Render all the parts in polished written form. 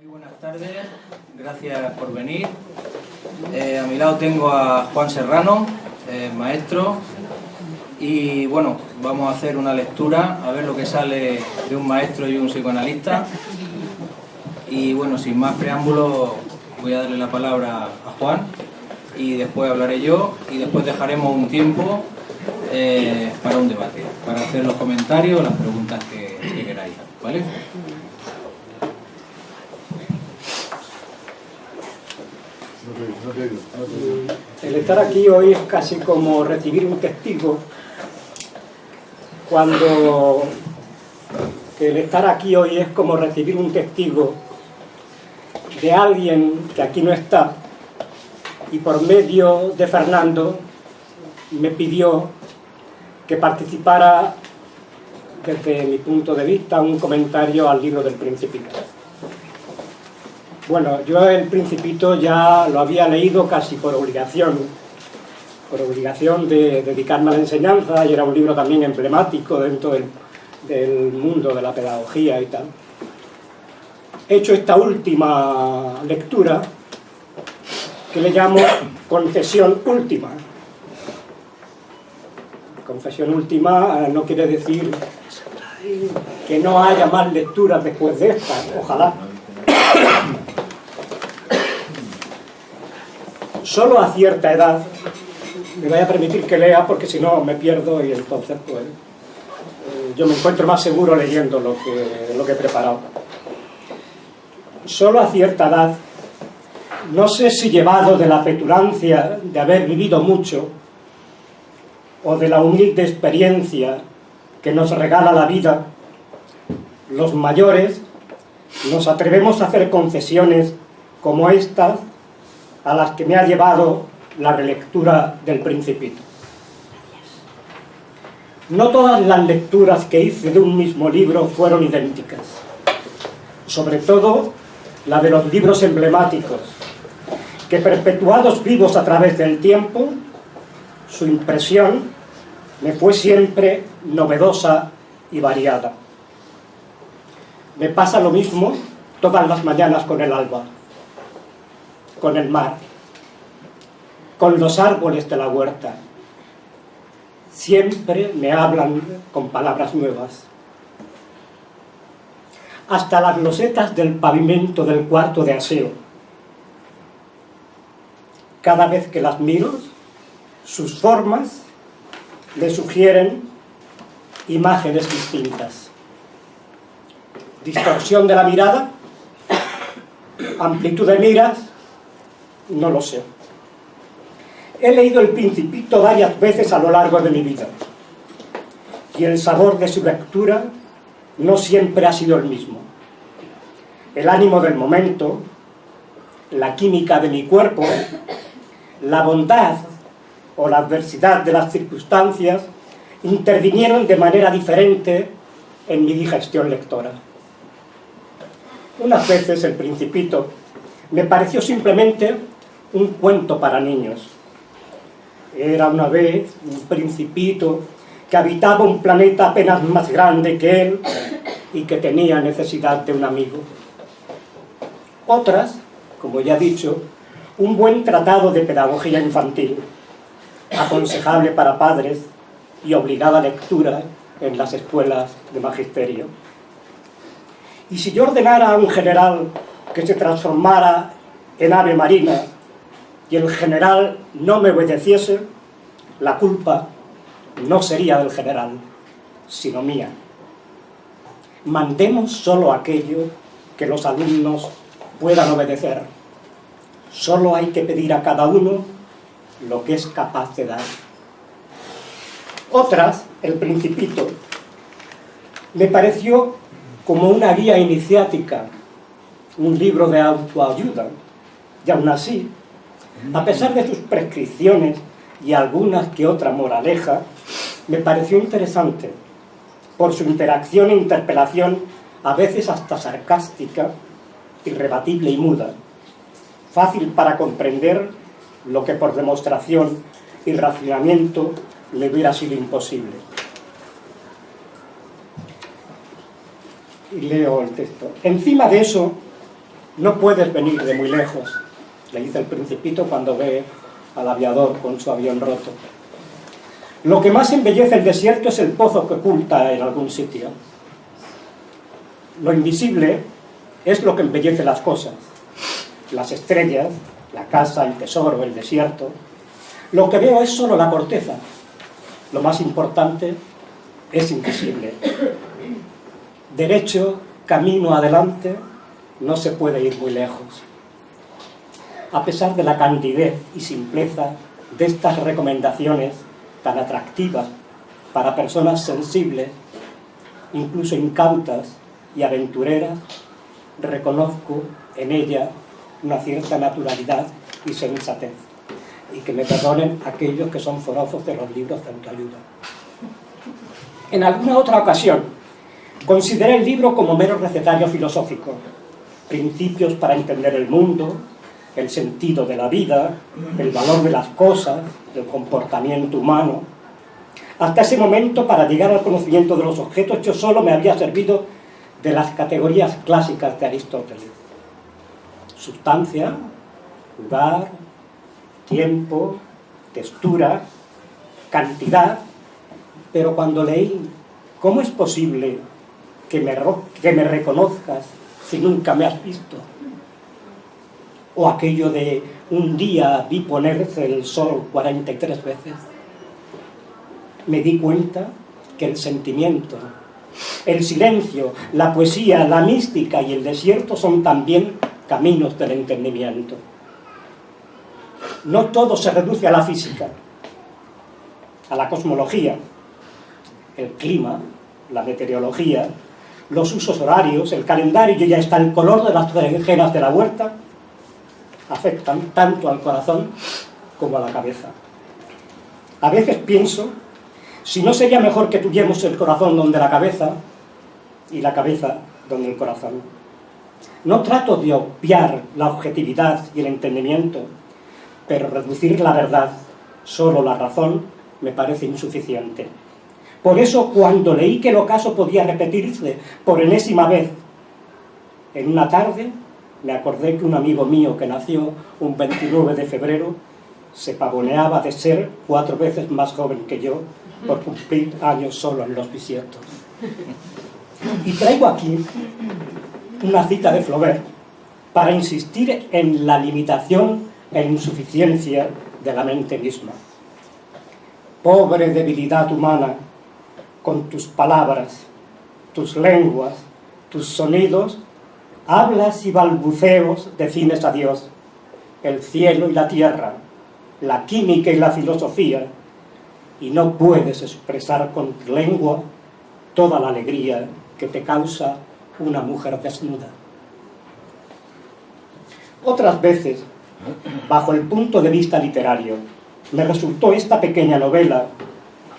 Muy buenas tardes, gracias por venir. A mi lado tengo a Juan Serrano, maestro, y bueno, vamos a hacer una lectura, a ver lo que sale de un maestro y un psicoanalista. Y bueno, sin más preámbulos, voy a darle la palabra a Juan y después hablaré yo y después dejaremos un tiempo para un debate, para hacer los comentarios o las preguntas que queráis, ¿vale? El estar aquí hoy es casi como recibir un testigo, el estar aquí hoy es como recibir un testigo de alguien que aquí no está y por medio de Fernando me pidió que participara desde mi punto de vista un comentario al libro del Principito. Bueno, yo el Principito ya lo había leído casi por obligación de dedicarme a la enseñanza, y era un libro también emblemático dentro del mundo de la pedagogía y tal. He hecho esta última lectura, que le llamo Confesión Última. Confesión Última no quiere decir que no haya más lecturas después de esta, ojalá. Solo a cierta edad, me voy a permitir que lea porque si no me pierdo y entonces pues yo me encuentro más seguro leyendo lo que he preparado. Solo a cierta edad, no sé si llevado de la petulancia de haber vivido mucho o de la humilde experiencia que nos regala la vida, los mayores nos atrevemos a hacer confesiones como estas a las que me ha llevado la relectura del Principito. No todas las lecturas que hice de un mismo libro fueron idénticas, sobre todo la de los libros emblemáticos, que perpetuados vivos a través del tiempo, su impresión me fue siempre novedosa y variada. Me pasa lo mismo todas las mañanas con el alba, con el mar, con los árboles de la huerta. Siempre me hablan con palabras nuevas. Hasta las losetas del pavimento del cuarto de aseo. Cada vez que las miro, sus formas me sugieren imágenes distintas. Distorsión de la mirada, amplitud de miras, no lo sé. He leído el Principito varias veces a lo largo de mi vida y el sabor de su lectura no siempre ha sido el mismo. El ánimo del momento, la química de mi cuerpo, la bondad o la adversidad de las circunstancias intervinieron de manera diferente en mi digestión lectora. Unas veces el Principito me pareció simplemente un cuento para niños. Era una vez un principito que habitaba un planeta apenas más grande que él y que tenía necesidad de un amigo. Otras, como ya he dicho, un buen tratado de pedagogía infantil, aconsejable para padres y obligada lectura en las escuelas de magisterio. Y si yo ordenara a un general que se transformara en ave marina y el general no me obedeciese, la culpa no sería del general, sino mía. Mandemos solo aquello que los alumnos puedan obedecer. Solo hay que pedir a cada uno lo que es capaz de dar. Otras, el Principito, me pareció como una guía iniciática, un libro de autoayuda, y aún así, a pesar de sus prescripciones y algunas que otra moraleja, me pareció interesante por su interacción e interpelación, a veces hasta sarcástica, irrebatible y muda, fácil para comprender lo que por demostración y racionamiento le hubiera sido imposible. Y leo el texto. Encima de eso, no puedes venir de muy lejos, le dice el Principito cuando ve al aviador con su avión roto. Lo que más embellece el desierto es el pozo que oculta en algún sitio. Lo invisible es lo que embellece las cosas. Las estrellas, la casa, el tesoro, el desierto. Lo que veo es solo la corteza. Lo más importante es invisible. Derecho, camino adelante, no se puede ir muy lejos. A pesar de la candidez y simpleza de estas recomendaciones tan atractivas para personas sensibles, incluso incautas y aventureras, reconozco en ella una cierta naturalidad y sensatez. Y que me perdonen aquellos que son forofos de los libros de autoayuda. En alguna otra ocasión, consideré el libro como mero recetario filosófico, principios para entender el mundo, el sentido de la vida, el valor de las cosas, el comportamiento humano. Hasta ese momento, para llegar al conocimiento de los objetos, yo solo me había servido de las categorías clásicas de Aristóteles: sustancia, lugar, tiempo, textura, cantidad. Pero cuando leí ¿cómo es posible que me reconozcas si nunca me has visto? O aquello de un día vi ponerse el sol 43 veces. Me di cuenta que el sentimiento, el silencio, la poesía, la mística y el desierto son también caminos del entendimiento. No todo se reduce a la física, a la cosmología, el clima, la meteorología, los usos horarios, el calendario y hasta el color de las berenjenas de la huerta afectan tanto al corazón como a la cabeza. A veces pienso si no sería mejor que tuviéramos el corazón donde la cabeza y la cabeza donde el corazón. No trato de obviar la objetividad y el entendimiento, pero reducir la verdad, solo la razón, me parece insuficiente. Por eso, cuando leí que el ocaso podía repetirse por enésima vez en una tarde, me acordé que un amigo mío que nació un 29 de febrero se pavoneaba de ser 4 veces más joven que yo por cumplir años solo en los bisietos. Y traigo aquí una cita de Flaubert para insistir en la limitación e insuficiencia de la mente misma. Pobre debilidad humana, con tus palabras, tus lenguas, tus sonidos, hablas y balbuceos defines a Dios, el cielo y la tierra, la química y la filosofía, y no puedes expresar con tu lengua toda la alegría que te causa una mujer desnuda. Otras veces, bajo el punto de vista literario, me resultó esta pequeña novela,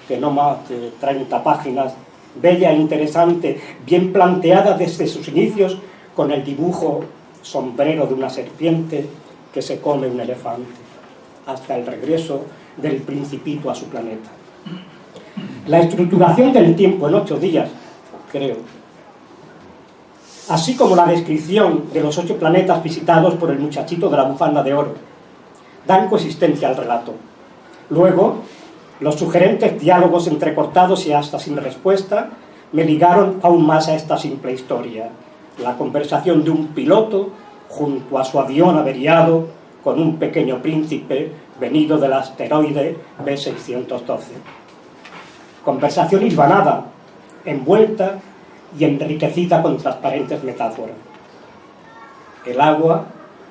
que no más de 30 páginas, bella e interesante, bien planteada desde sus inicios, con el dibujo sombrero de una serpiente que se come un elefante, hasta el regreso del Principito a su planeta. La estructuración del tiempo en 8 días, creo, así como la descripción de los 8 planetas visitados por el muchachito de la bufanda de oro, dan consistencia al relato. Luego, los sugerentes diálogos entrecortados y hasta sin respuesta me ligaron aún más a esta simple historia, la conversación de un piloto junto a su avión averiado con un pequeño príncipe venido del asteroide B612. Conversación hilvanada, envuelta y enriquecida con transparentes metáforas. El agua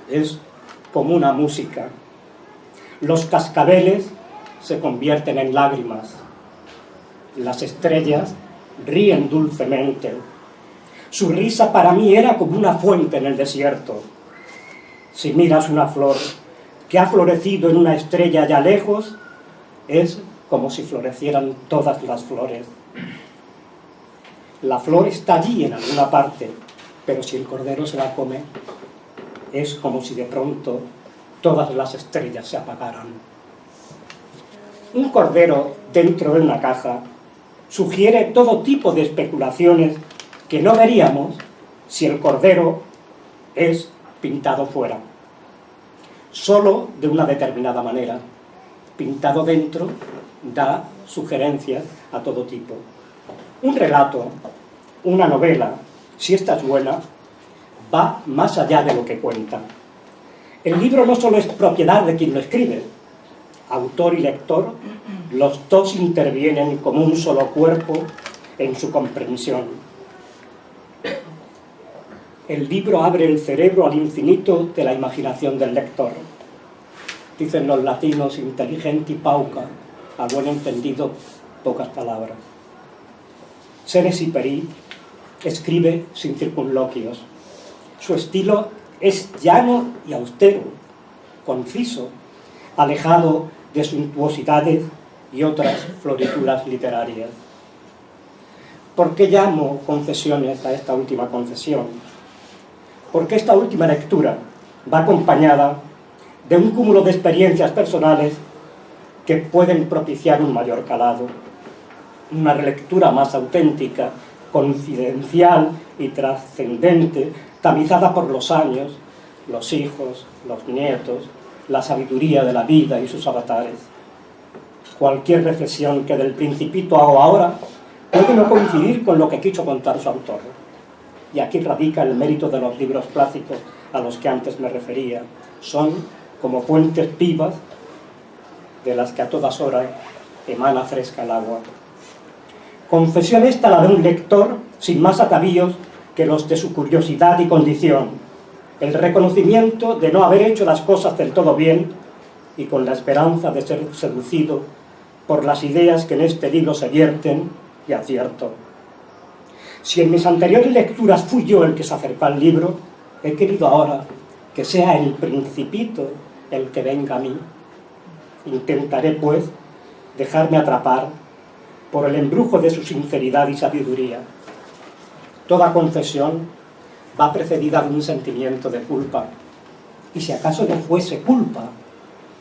es como una música. Los cascabeles se convierten en lágrimas. Las estrellas ríen dulcemente. Su risa para mí era como una fuente en el desierto. Si miras una flor que ha florecido en una estrella allá lejos, es como si florecieran todas las flores. La flor está allí en alguna parte, pero si el cordero se la come, es como si de pronto todas las estrellas se apagaran. Un cordero dentro de una caja sugiere todo tipo de especulaciones que no veríamos si el cordero es pintado fuera, solo de una determinada manera. Pintado dentro da sugerencias a todo tipo. Un relato, una novela, si esta es buena, va más allá de lo que cuenta. El libro no solo es propiedad de quien lo escribe, autor y lector, los dos intervienen como un solo cuerpo en su comprensión. El libro abre el cerebro al infinito de la imaginación del lector. Dicen los latinos, intelligenti pauca, a buen entendido, pocas palabras. Saint-Exupéry escribe sin circunloquios. Su estilo es llano y austero, conciso, alejado de suntuosidades y otras florituras literarias. ¿Por qué llamo confesiones a esta última confesión? Porque esta última lectura va acompañada de un cúmulo de experiencias personales que pueden propiciar un mayor calado, una relectura más auténtica, confidencial y trascendente, tamizada por los años, los hijos, los nietos, la sabiduría de la vida y sus avatares. Cualquier reflexión que del Principito hago ahora puede no coincidir con lo que quiso contar su autor. Y aquí radica el mérito de los libros clásicos a los que antes me refería. Son como fuentes vivas de las que a todas horas emana fresca el agua. Confesión esta la de un lector sin más atavíos que los de su curiosidad y condición, el reconocimiento de no haber hecho las cosas del todo bien y con la esperanza de ser seducido por las ideas que en este libro se vierten, y acierto. Si en mis anteriores lecturas fui yo el que se acercó al libro, he querido ahora que sea el Principito el que venga a mí. Intentaré, pues, dejarme atrapar por el embrujo de su sinceridad y sabiduría. Toda confesión va precedida de un sentimiento de culpa. Y si acaso no fuese culpa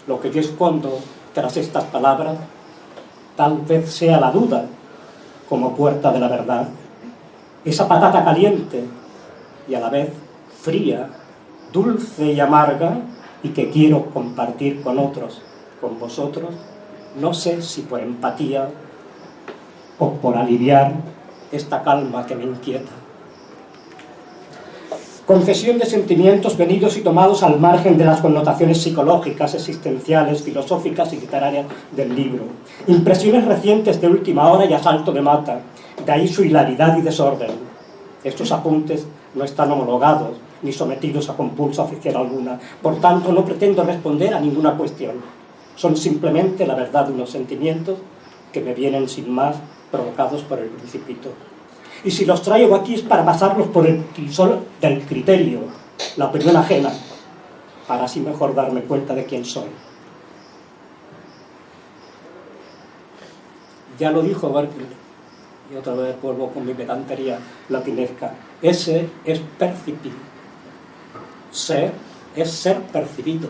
lo que yo escondo tras estas palabras, tal vez sea la duda como puerta de la verdad. Esa patata caliente y a la vez fría, dulce y amarga, y que quiero compartir con otros, con vosotros, no sé si por empatía o por aliviar esta calma que me inquieta. Confesión de sentimientos venidos y tomados al margen de las connotaciones psicológicas, existenciales, filosóficas y literarias del libro. Impresiones recientes de última hora y a salto de mata, de ahí su hilaridad y desorden. Estos apuntes no están homologados ni sometidos a compulsa oficial alguna, por tanto no pretendo responder a ninguna cuestión. Son simplemente la verdad de unos sentimientos que me vienen sin más provocados por el Principito. Y si los traigo aquí es para pasarlos por el crisol del criterio, la opinión ajena, para así mejor darme cuenta de quién soy. Ya lo dijo Berkeley, y otra vez vuelvo con mi pedantería latinesca. Ese es percipir. Ser es ser percibido.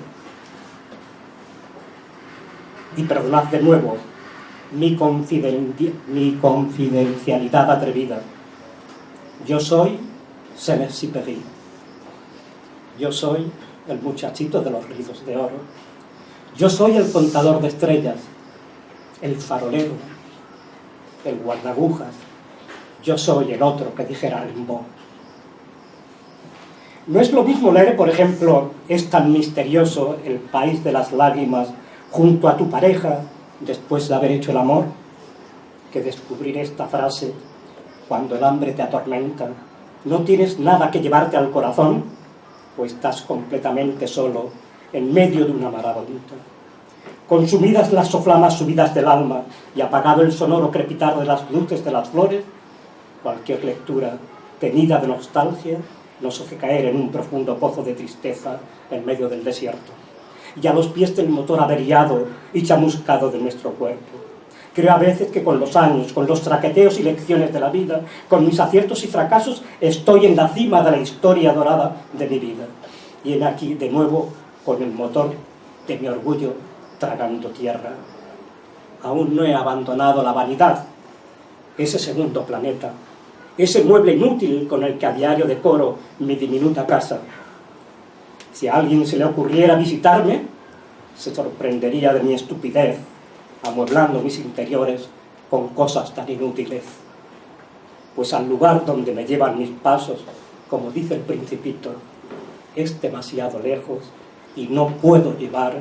Y perdonad de nuevo mi confidencialidad atrevida. Yo soy Saint-Exupéry. Yo soy el muchachito de los rizos de oro. Yo soy el contador de estrellas, el farolero, el guardagujas. Yo soy el otro que dijera Rimbaud. No es lo mismo leer, por ejemplo, Es tan misterioso el país de las lágrimas junto a tu pareja después de haber hecho el amor, que descubrir esta frase cuando el hambre te atormenta. No tienes nada que llevarte al corazón, o estás completamente solo en medio de una marabunta. Consumidas las soflamas subidas del alma y apagado el sonoro crepitar de las luces de las flores, cualquier lectura teñida de nostalgia nos hace caer en un profundo pozo de tristeza en medio del desierto, y a los pies del motor averiado y chamuscado de nuestro cuerpo. Creo a veces que con los años, con los traqueteos y lecciones de la vida, con mis aciertos y fracasos, estoy en la cima de la historia dorada de mi vida. Y en aquí, de nuevo, con el motor de mi orgullo tragando tierra. Aún no he abandonado la vanidad, ese segundo planeta, ese mueble inútil con el que a diario decoro mi diminuta casa. Si a alguien se le ocurriera visitarme, se sorprendería de mi estupidez, amueblando mis interiores con cosas tan inútiles. Pues al lugar donde me llevan mis pasos, como dice el Principito, es demasiado lejos y no puedo llevar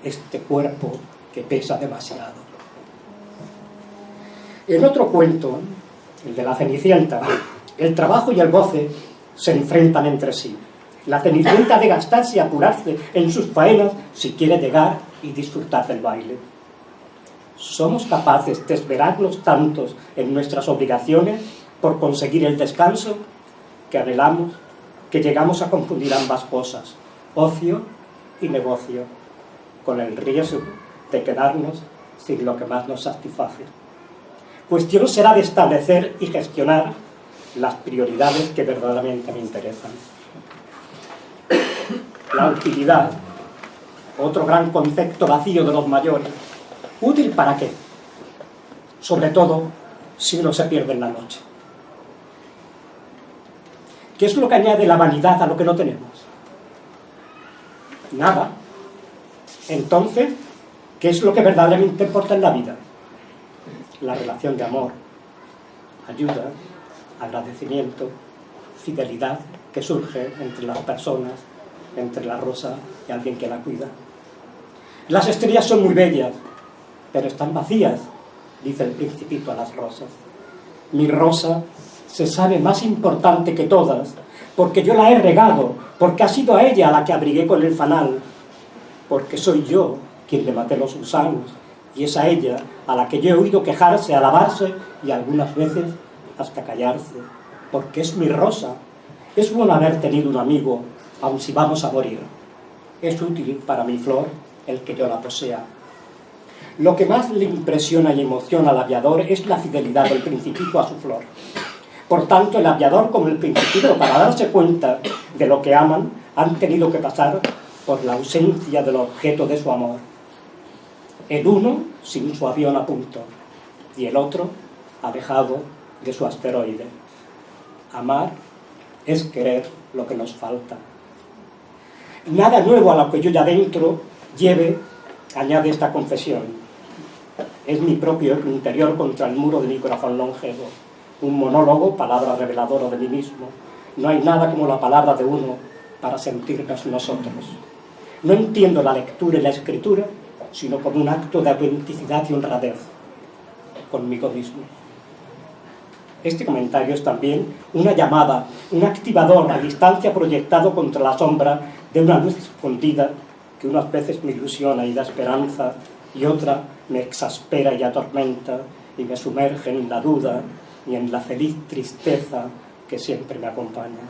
este cuerpo que pesa demasiado. En otro cuento, el de la Cenicienta, el trabajo y el goce se enfrentan entre sí. La Cenicienta ha de gastarse y apurarse en sus faenas si quiere llegar y disfrutar del baile. ¿Somos capaces de esmerarnos tantos en nuestras obligaciones por conseguir el descanso que anhelamos, que llegamos a confundir ambas cosas, ocio y negocio, con el riesgo de quedarnos sin lo que más nos satisface? Cuestión será de establecer y gestionar las prioridades que verdaderamente me interesan. La utilidad, otro gran concepto vacío de los mayores. ¿Útil para qué? Sobre todo si uno se pierde en la noche. ¿Qué es lo que añade la vanidad a lo que no tenemos? Nada. Entonces, ¿qué es lo que verdaderamente importa en la vida? La relación de amor, ayuda, agradecimiento, fidelidad que surge entre las personas, entre la rosa y alguien que la cuida. Las estrellas son muy bellas, pero están vacías, dice el Principito a las rosas. Mi rosa se sabe más importante que todas, porque yo la he regado, porque ha sido a ella a la que abrigué con el fanal, porque soy yo quien le maté los gusanos, y es a ella a la que yo he oído quejarse, alabarse y algunas veces hasta callarse, porque es mi rosa. Es bueno haber tenido un amigo, aun si vamos a morir. Es útil para mi flor el que yo la posea. Lo que más le impresiona y emociona al aviador es la fidelidad del Principito a su flor. Por tanto, el aviador como el Principito, para darse cuenta de lo que aman, han tenido que pasar por la ausencia del objeto de su amor. El uno sin su avión a punto y el otro alejado de su asteroide. Amar es querer lo que nos falta. Nada nuevo a lo que yo ya dentro lleve, añade esta confesión. Es mi propio eco interior contra el muro de mi corazón longevo. Un monólogo, palabra reveladora de mí mismo. No hay nada como la palabra de uno para sentirnos nosotros. No entiendo la lectura y la escritura, sino como un acto de autenticidad y honradez conmigo mismo. Este comentario es también una llamada, un activador a distancia proyectado contra la sombra de una luz escondida que unas veces me ilusiona y da esperanza y otra me exaspera y atormenta y me sumerge en la duda y en la feliz tristeza que siempre me acompaña.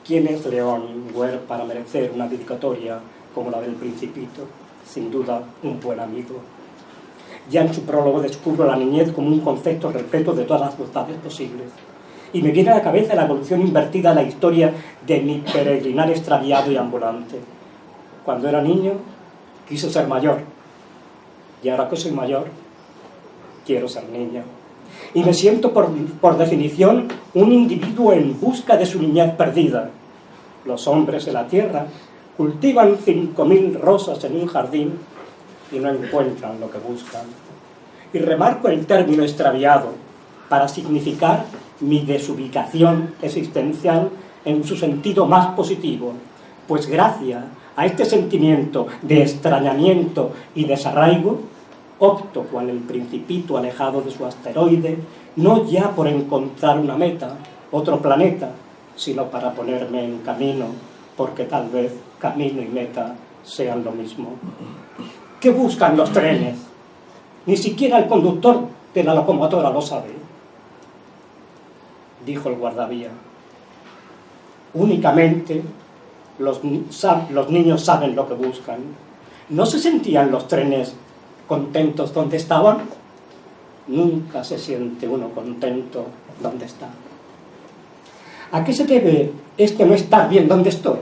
¿Quién es León Ware para merecer una dedicatoria como la del Principito? Sin duda, un buen amigo. Ya en su prólogo descubro la niñez como un concepto repleto de todas las bondades posibles. Y me viene a la cabeza la evolución invertida de la historia de mi peregrinar extraviado y ambulante. Cuando era niño, quise ser mayor. Y ahora que soy mayor, quiero ser niño. Y me siento, por definición, un individuo en busca de su niñez perdida. Los hombres de la tierra cultivan 5000 rosas en un jardín y no encuentran lo que buscan. Y remarco el término extraviado para significar mi desubicación existencial en su sentido más positivo, pues gracias a este sentimiento de extrañamiento y desarraigo, opto cual el Principito alejado de su asteroide, no ya por encontrar una meta, otro planeta, sino para ponerme en camino, porque tal vez camino y meta sean lo mismo. ¿Qué buscan los trenes? Ni siquiera el conductor de la locomotora lo sabe, dijo el guardavía. Únicamente los niños saben lo que buscan. ¿No se sentían los trenes contentos donde estaban? Nunca se siente uno contento donde está. ¿A qué se debe este no estar bien donde estoy?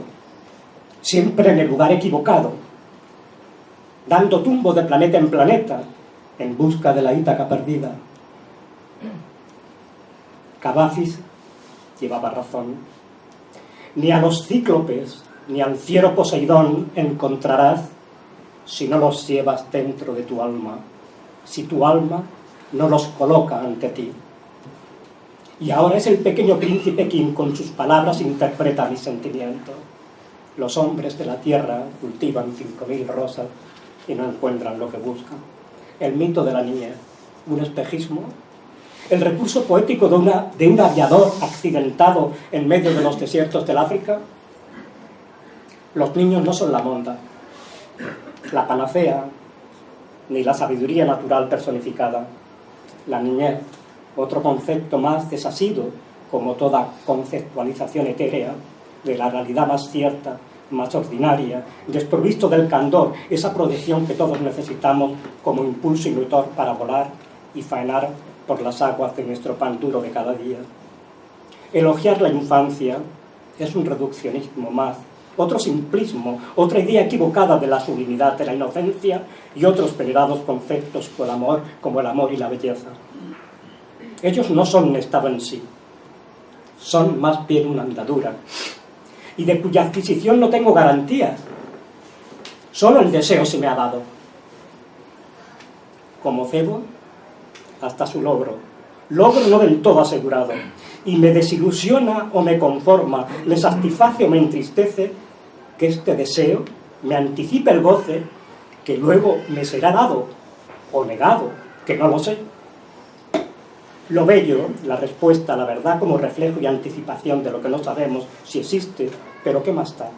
Siempre en el lugar equivocado, dando tumbo de planeta en planeta, en busca de la Ítaca perdida. Cavafis llevaba razón. Ni a los cíclopes, ni al fiero Poseidón encontrarás si no los llevas dentro de tu alma, si tu alma no los coloca ante ti. Y ahora es el pequeño príncipe quien con sus palabras interpreta mis sentimientos. Los hombres de la tierra cultivan 5000 rosas y no encuentran lo que buscan. El mito de la niñez, un espejismo, el recurso poético de un aviador accidentado en medio de los desiertos del África. Los niños no son la monda, la panacea, ni la sabiduría natural personificada. La niñez, otro concepto más desasido, como toda conceptualización etérea, de la realidad más cierta, más ordinaria, desprovisto del candor, esa protección que todos necesitamos como impulso inductor para volar y faenar por las aguas de nuestro pan duro de cada día. Elogiar la infancia es un reduccionismo más, otro simplismo, otra idea equivocada de la sublimidad de la inocencia y otros venerados conceptos como el amor y la belleza. Ellos no son un estado en sí, son más bien una andadura, y de cuya adquisición no tengo garantías. Solo el deseo se me ha dado. Como cebo, hasta su logro no del todo asegurado, y me desilusiona o me conforma, me satisface o me entristece que este deseo me anticipe el goce que luego me será dado o negado, que no lo sé. Lo bello, la respuesta, la verdad como reflejo y anticipación de lo que no sabemos si existe, pero ¿qué más da?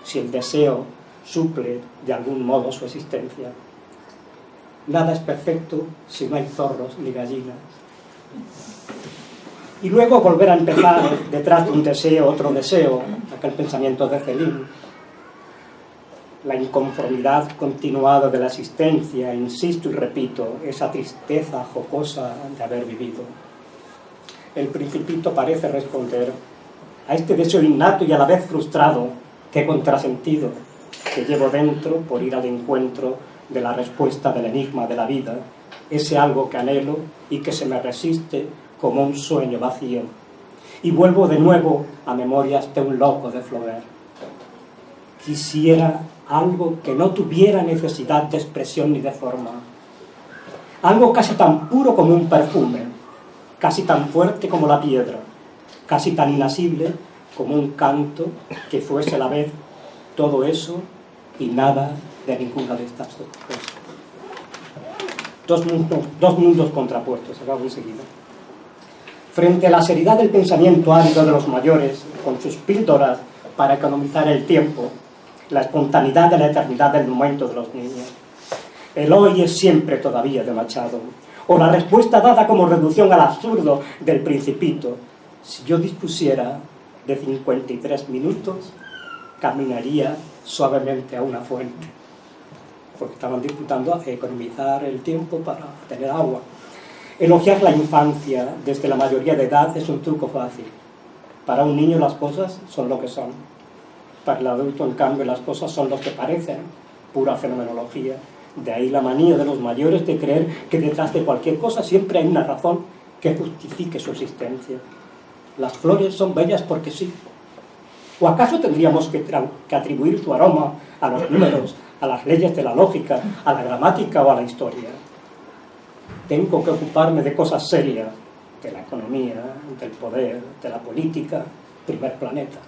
Si el deseo suple de algún modo su existencia. Nada es perfecto si no hay zorros ni gallinas. Y luego volver a empezar detrás de un deseo, otro deseo, aquel pensamiento de Céline. La inconformidad continuada de la existencia, insisto y repito, esa tristeza jocosa de haber vivido. El Principito parece responder a este deseo innato y a la vez frustrado, qué contrasentido, que llevo dentro por ir al encuentro de la respuesta del enigma de la vida, ese algo que anhelo y que se me resiste como un sueño vacío. Y vuelvo de nuevo a memorias de un loco de Flaubert. Quisiera algo que no tuviera necesidad de expresión ni de forma. Algo casi tan puro como un perfume, casi tan fuerte como la piedra, casi tan inasible como un canto que fuese a la vez todo eso y nada de ninguna de estas dos cosas. Dos mundos contrapuestos, acabo enseguida. Frente a la seriedad del pensamiento árido de los mayores, con sus píldoras para economizar el tiempo, la espontaneidad de la eternidad del momento de los niños. El hoy es siempre todavía de Machado, o la respuesta dada como reducción al absurdo del Principito. Si yo dispusiera de 53 minutos, caminaría suavemente a una fuente, porque estaban disputando a economizar el tiempo para tener agua. Elogiar la infancia desde la mayoría de edad es un truco fácil. Para un niño las cosas son lo que son. Para el adulto, en cambio, las cosas son lo que parecen, pura fenomenología. De ahí la manía de los mayores de creer que detrás de cualquier cosa siempre hay una razón que justifique su existencia. Las flores son bellas porque sí. ¿O acaso tendríamos que atribuir su aroma a los números, a las leyes de la lógica, a la gramática o a la historia? Tengo que ocuparme de cosas serias, de la economía, del poder, de la política, primer planeta.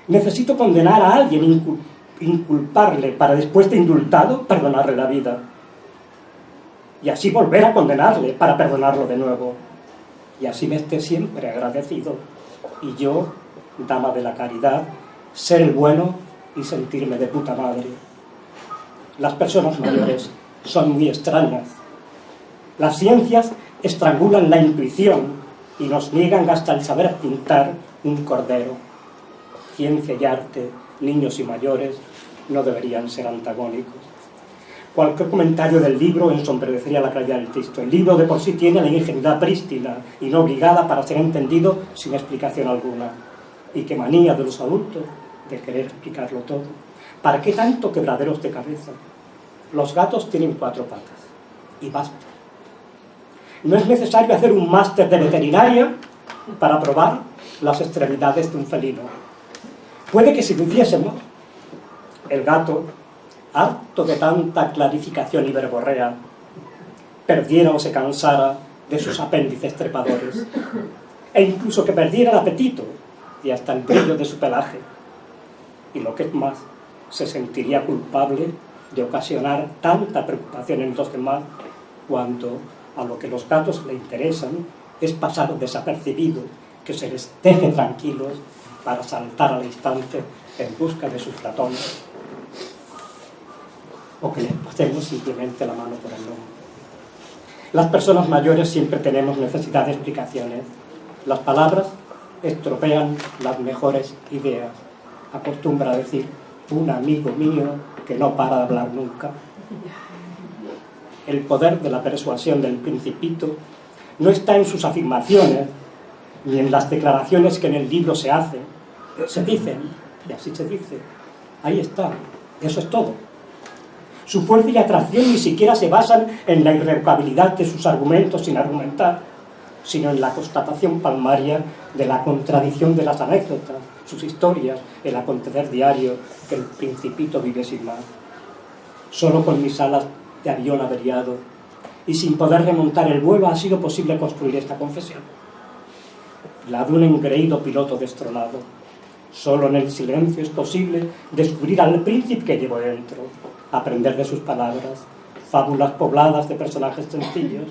Necesito condenar a alguien, inculparle, para después de indultado, perdonarle la vida. Y así volver a condenarle, para perdonarlo de nuevo. Y así me esté siempre agradecido. Y yo, dama de la caridad, ser el bueno y sentirme de puta madre. Las personas mayores son muy extrañas. Las ciencias estrangulan la intuición y nos niegan hasta el saber pintar un cordero. Ciencia y arte, niños y mayores, no deberían ser antagónicos. Cualquier comentario del libro ensombrecería la claridad del texto. El libro de por sí tiene la ingenuidad prístina y no obligada para ser entendido sin explicación alguna. Y qué manía de los adultos de querer explicarlo todo. ¿Para qué tanto quebraderos de cabeza? Los gatos tienen 4 patas y basta. No es necesario hacer un máster de veterinaria para probar las extremidades de un felino. Puede que si lo hiciésemos, el gato, harto de tanta clarificación y verborrea, perdiera o se cansara de sus apéndices trepadores, e incluso que perdiera el apetito y hasta el brillo de su pelaje. Y lo que es más, se sentiría culpable de ocasionar tanta preocupación en los demás cuando a lo que los gatos le interesan es pasar desapercibido, que se les deje tranquilos para saltar al instante en busca de sus ratones, o que les pasemos simplemente la mano por el lomo. Las personas mayores siempre tenemos necesidad de explicaciones. Las palabras estropean las mejores ideas. Acostumbra a decir un amigo mío que no para de hablar nunca. El poder de la persuasión del Principito no está en sus afirmaciones ni en las declaraciones que en el libro se hacen. Se dicen, y así se dice. Ahí está, eso es todo. Su fuerza y atracción ni siquiera se basan en la irrevocabilidad de sus argumentos sin argumentar, sino en la constatación palmaria de la contradicción de las anécdotas, sus historias, el acontecer diario que el Principito vive sin más. Solo con mis alas de avión averiado y sin poder remontar el vuelo ha sido posible construir esta confesión. La de un engreído piloto destronado. Solo en el silencio es posible descubrir al príncipe que llevo dentro, aprender de sus palabras, fábulas pobladas de personajes sencillos,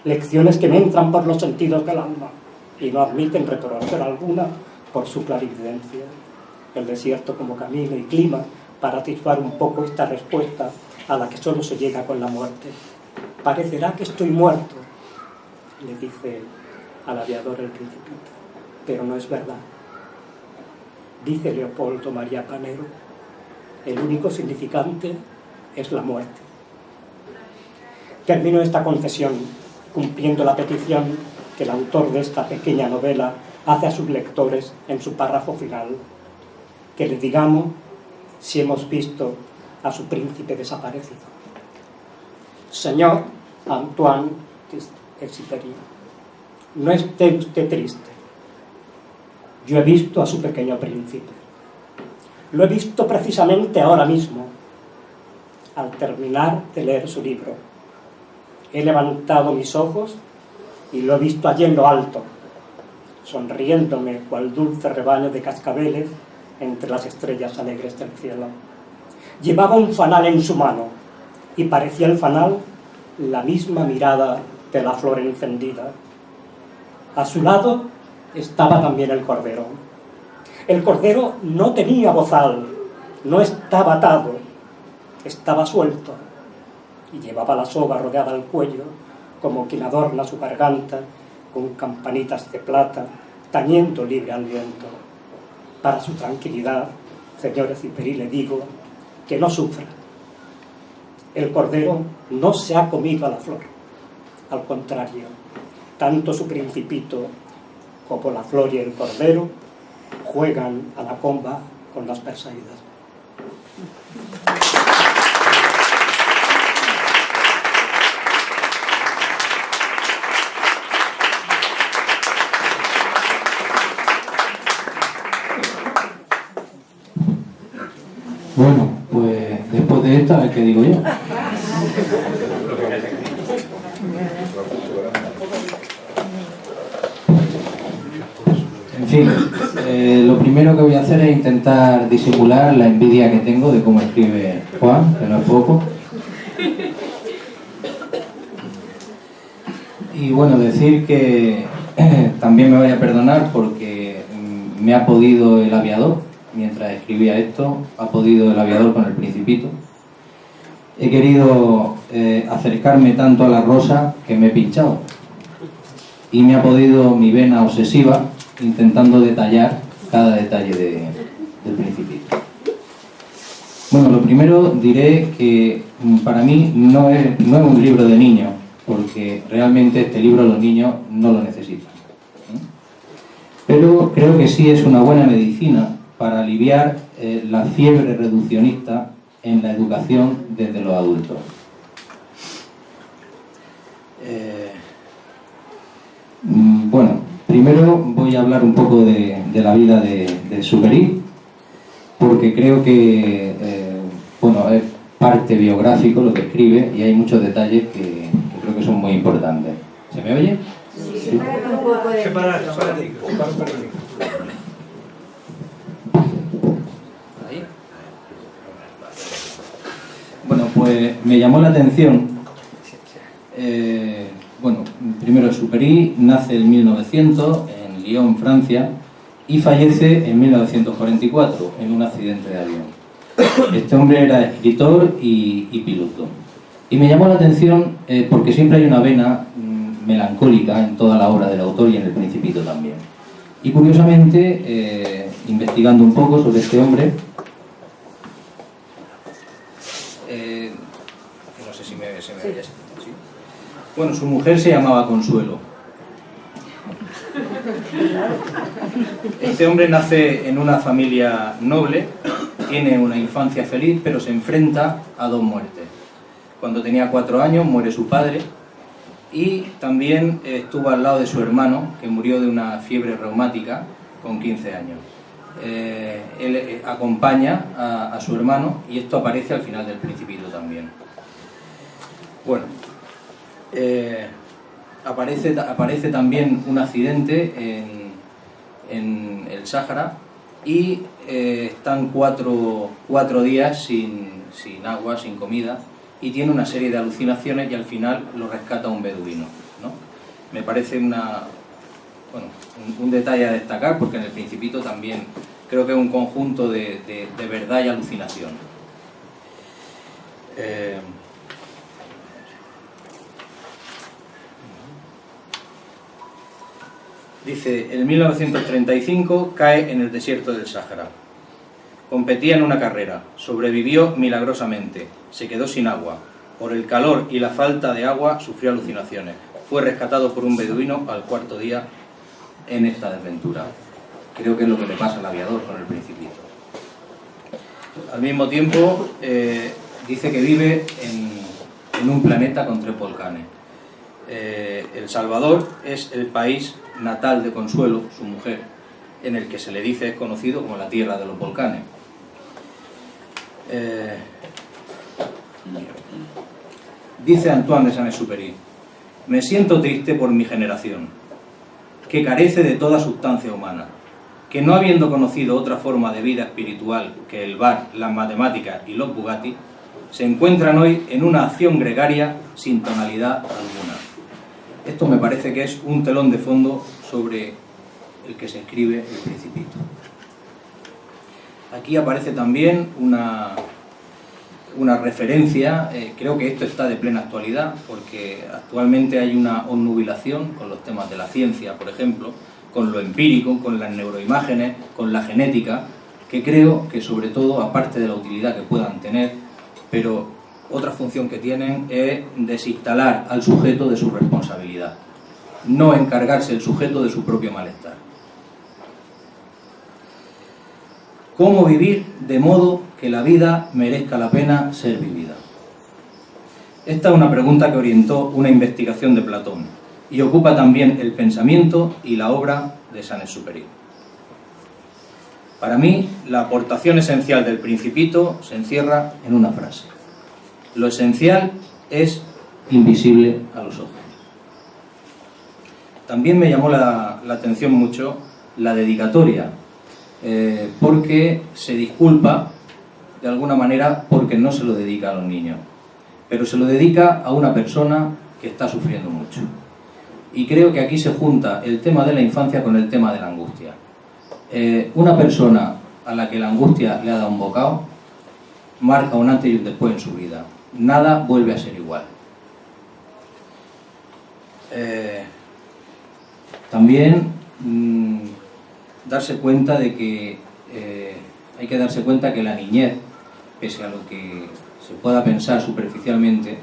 lecciones que me entran por los sentidos del alma y no admiten reprobación alguna por su clarividencia. El desierto como camino y clima para atisbar un poco esta respuesta a la que solo se llega con la muerte. Parecerá que estoy muerto, le dice al aviador el Principito, pero no es verdad. Dice Leopoldo María Panero, el único significante es la muerte. Termino esta confesión cumpliendo la petición que el autor de esta pequeña novela hace a sus lectores en su párrafo final, que le digamos si hemos visto a su príncipe desaparecido. Señor Antoine Exupéry, no esté usted triste. Yo he visto a su pequeño príncipe. Lo he visto precisamente ahora mismo, al terminar de leer su libro. He levantado mis ojos y lo he visto allí en lo alto, sonriéndome cual dulce rebaño de cascabeles entre las estrellas alegres del cielo. Llevaba un fanal en su mano y parecía el fanal la misma mirada de la flor encendida. A su lado estaba también el cordero. El cordero no tenía bozal, no estaba atado, estaba suelto y llevaba la soga rodeada al cuello como quien adorna su garganta con campanitas de plata, tañendo libre al viento. Para su tranquilidad, señor Exupéry, le digo que no sufra. El cordero no se ha comido a la flor. Al contrario, tanto su Principito como la flor y el cordero juegan a la comba con las perseguidas. Bueno, pues después de esta, a ver qué digo yo. En fin, lo primero que voy a hacer es intentar disimular la envidia que tengo de cómo escribe Juan, que no es poco. Y bueno, decir que también me vaya a perdonar porque me ha podido el aviador. Mientras escribía esto, ha podido el aviador con el Principito. He querido acercarme tanto a la rosa que me he pinchado. Y me ha podido mi vena obsesiva intentando detallar cada detalle del Principito. Bueno, lo primero diré que para mí no es un libro de niños, porque realmente este libro los niños no lo necesitan. Pero creo que sí es una buena medicina para aliviar la fiebre reduccionista en la educación desde los adultos. Bueno, primero voy voy a hablar un poco de la vida de Superi, porque creo que bueno, es parte biográfico lo que escribe y hay muchos detalles que creo que son muy importantes. ¿Se me oye? Sí. Ahí. Bueno, pues me llamó la atención. Bueno, primero Superi nace en 1900 en Lyon, Francia, y fallece en 1944 en un accidente de avión. Este hombre era escritor y piloto. Y me llamó la atención porque siempre hay una vena melancólica en toda la obra del autor y en El Principito también. Y curiosamente, investigando un poco sobre este hombre, no sé si me oye, ¿sí? Bueno, su mujer se llamaba Consuelo. Este hombre nace en una familia noble, tiene una infancia feliz, pero se enfrenta a dos muertes. Cuando tenía 4 años muere su padre y también estuvo al lado de su hermano, que murió de una fiebre reumática con 15 años. Él acompaña a su hermano y esto aparece al final del Principito también. Bueno, aparece también un accidente en el Sáhara y están cuatro días sin agua, sin comida, y tiene una serie de alucinaciones y al final lo rescata un beduino, ¿no? Me parece un detalle a destacar, porque en El Principito también creo que es un conjunto de verdad y alucinación. Dice, en 1935 cae en el desierto del Sáhara. Competía en una carrera, sobrevivió milagrosamente, se quedó sin agua. Por el calor y la falta de agua sufrió alucinaciones. Fue rescatado por un beduino al 4.º día en esta desventura. Creo que es lo que le pasa al aviador con El Principito. Al mismo tiempo, dice que vive en un planeta con 3 volcanes. El Salvador es el país natal de Consuelo, su mujer, en el que se le dice es conocido como la tierra de los volcanes. Dice Antoine de Saint-Exupéry: me siento triste por mi generación, que carece de toda sustancia humana, que no habiendo conocido otra forma de vida espiritual que el bar, las matemáticas y los Bugatti, se encuentran hoy en una acción gregaria sin tonalidad alguna. Esto me parece que es un telón de fondo sobre el que se escribe El Principito. Aquí aparece también una referencia, creo que esto está de plena actualidad, porque actualmente hay una obnubilación con los temas de la ciencia, por ejemplo, con lo empírico, con las neuroimágenes, con la genética, que creo que sobre todo, aparte de la utilidad que puedan tener, pero otra función que tienen es desinstalar al sujeto de su responsabilidad, no encargarse el sujeto de su propio malestar. ¿Cómo vivir de modo que la vida merezca la pena ser vivida? Esta es una pregunta que orientó una investigación de Platón y ocupa también el pensamiento y la obra de Saint-Exupéry. Para mí, la aportación esencial del Principito se encierra en una frase: lo esencial es invisible a los ojos. También me llamó la atención mucho la dedicatoria, porque se disculpa de alguna manera porque no se lo dedica a los niños, pero se lo dedica a una persona que está sufriendo mucho. Y creo que aquí se junta el tema de la infancia con el tema de la angustia. Una persona a la que la angustia le ha dado un bocado marca un antes y un después en su vida. Nada vuelve a ser igual. También darse cuenta de que hay que darse cuenta que la niñez, pese a lo que se pueda pensar superficialmente,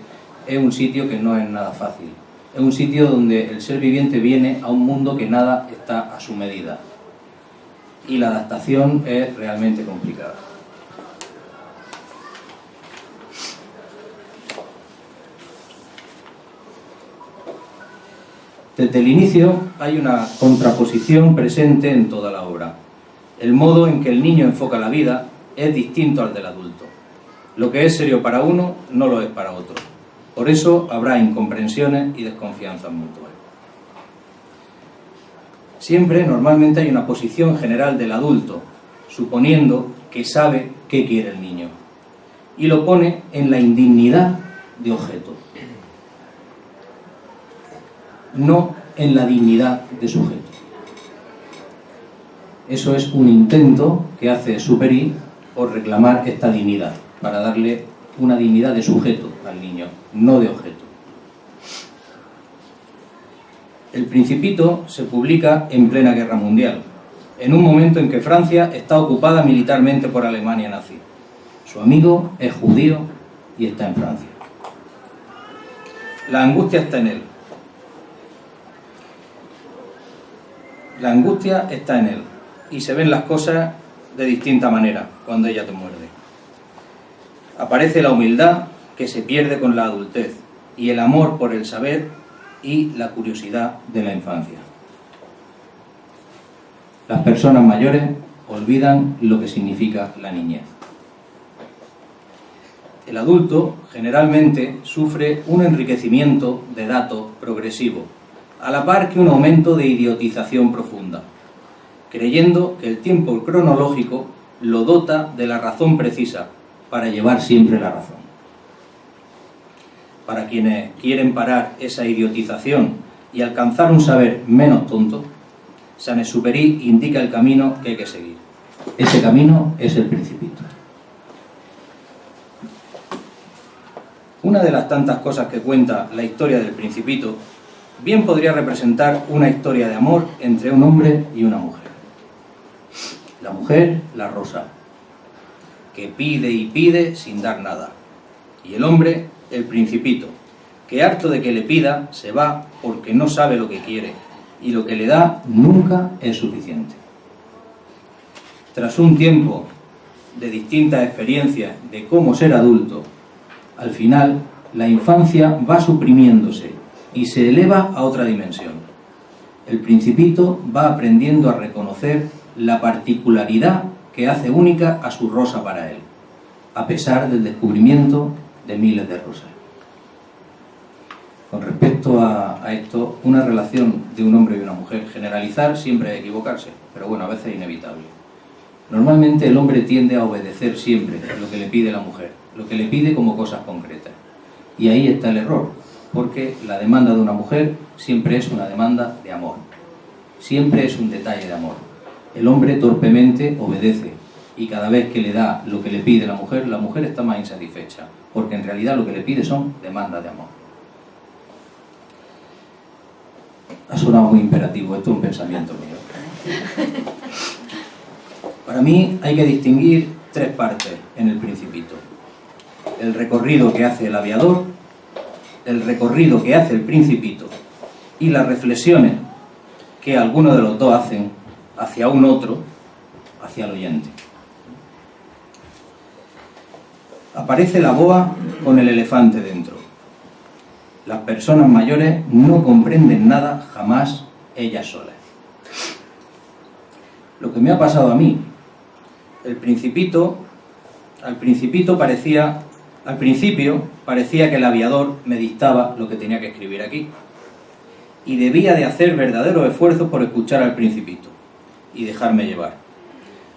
es un sitio que no es nada fácil. Es un sitio donde el ser viviente viene a un mundo que nada está a su medida. Y la adaptación es realmente complicada. Desde el inicio hay una contraposición presente en toda la obra. El modo en que el niño enfoca la vida es distinto al del adulto. Lo que es serio para uno no lo es para otro. Por eso habrá incomprensiones y desconfianzas mutuas. Siempre, normalmente, hay una posición general del adulto, suponiendo que sabe qué quiere el niño, y lo pone en la indignidad de objeto, no en la dignidad de sujeto. Eso es un intento que hace Superi por reclamar esta dignidad, para darle una dignidad de sujeto al niño, no de objeto. El Principito se publica en plena Guerra Mundial, en un momento en que Francia está ocupada militarmente por Alemania nazi. Su amigo es judío y está en Francia. La angustia está en él. La angustia está en él y se ven las cosas de distinta manera cuando ella te muerde. Aparece la humildad que se pierde con la adultez y el amor por el saber y la curiosidad de la infancia. Las personas mayores olvidan lo que significa la niñez. El adulto generalmente sufre un enriquecimiento de datos progresivo, a la par que un aumento de idiotización profunda, creyendo que el tiempo cronológico lo dota de la razón precisa para llevar siempre la razón. Para quienes quieren parar esa idiotización y alcanzar un saber menos tonto, Saint-Exupéry indica el camino que hay que seguir. Ese camino es el Principito. Una de las tantas cosas que cuenta la historia del Principito bien podría representar una historia de amor entre un hombre y una mujer. La mujer, la rosa, que pide y pide sin dar nada. Y el hombre, el Principito, que harto de que le pida, se va porque no sabe lo que quiere, y lo que le da nunca es suficiente. Tras un tiempo de distintas experiencias de cómo ser adulto, al final la infancia va suprimiéndose y se eleva a otra dimensión. El Principito va aprendiendo a reconocer la particularidad que hace única a su rosa para él, a pesar del descubrimiento de miles de rosas. Con respecto a esto, una relación de un hombre y una mujer, generalizar siempre es equivocarse, pero bueno, a veces es inevitable. Normalmente el hombre tiende a obedecer siempre lo que le pide la mujer, lo que le pide como cosas concretas. Y ahí está el error, porque la demanda de una mujer siempre es una demanda de amor, siempre es un detalle de amor. El hombre torpemente obedece y cada vez que le da lo que le pide la mujer está más insatisfecha, porque en realidad lo que le pide son demandas de amor. Ha sonado muy imperativo, esto es un pensamiento mío. Para mí hay que distinguir tres partes en el Principito: el recorrido que hace el aviador, el recorrido que hace el Principito y las reflexiones que algunos de los dos hacen hacia un otro, hacia el oyente. Aparece la boa con el elefante dentro. Las personas mayores no comprenden nada jamás ellas solas. Lo que me ha pasado a mí, al principio parecía que el aviador me dictaba lo que tenía que escribir aquí, y debía de hacer verdaderos esfuerzos por escuchar al Principito y dejarme llevar.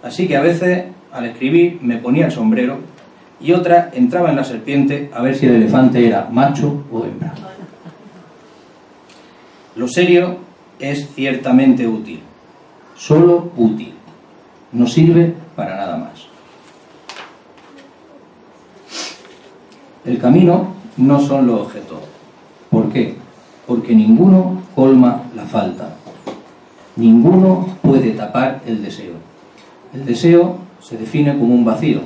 Así que a veces, al escribir, me ponía el sombrero y otra entraba en la serpiente a ver si el elefante era macho o hembra. Lo serio es ciertamente útil, solo útil, no sirve para nada más. El camino no son los objetos. ¿Por qué? Porque ninguno colma la falta, ninguno puede tapar el deseo. El deseo se define como un vacío,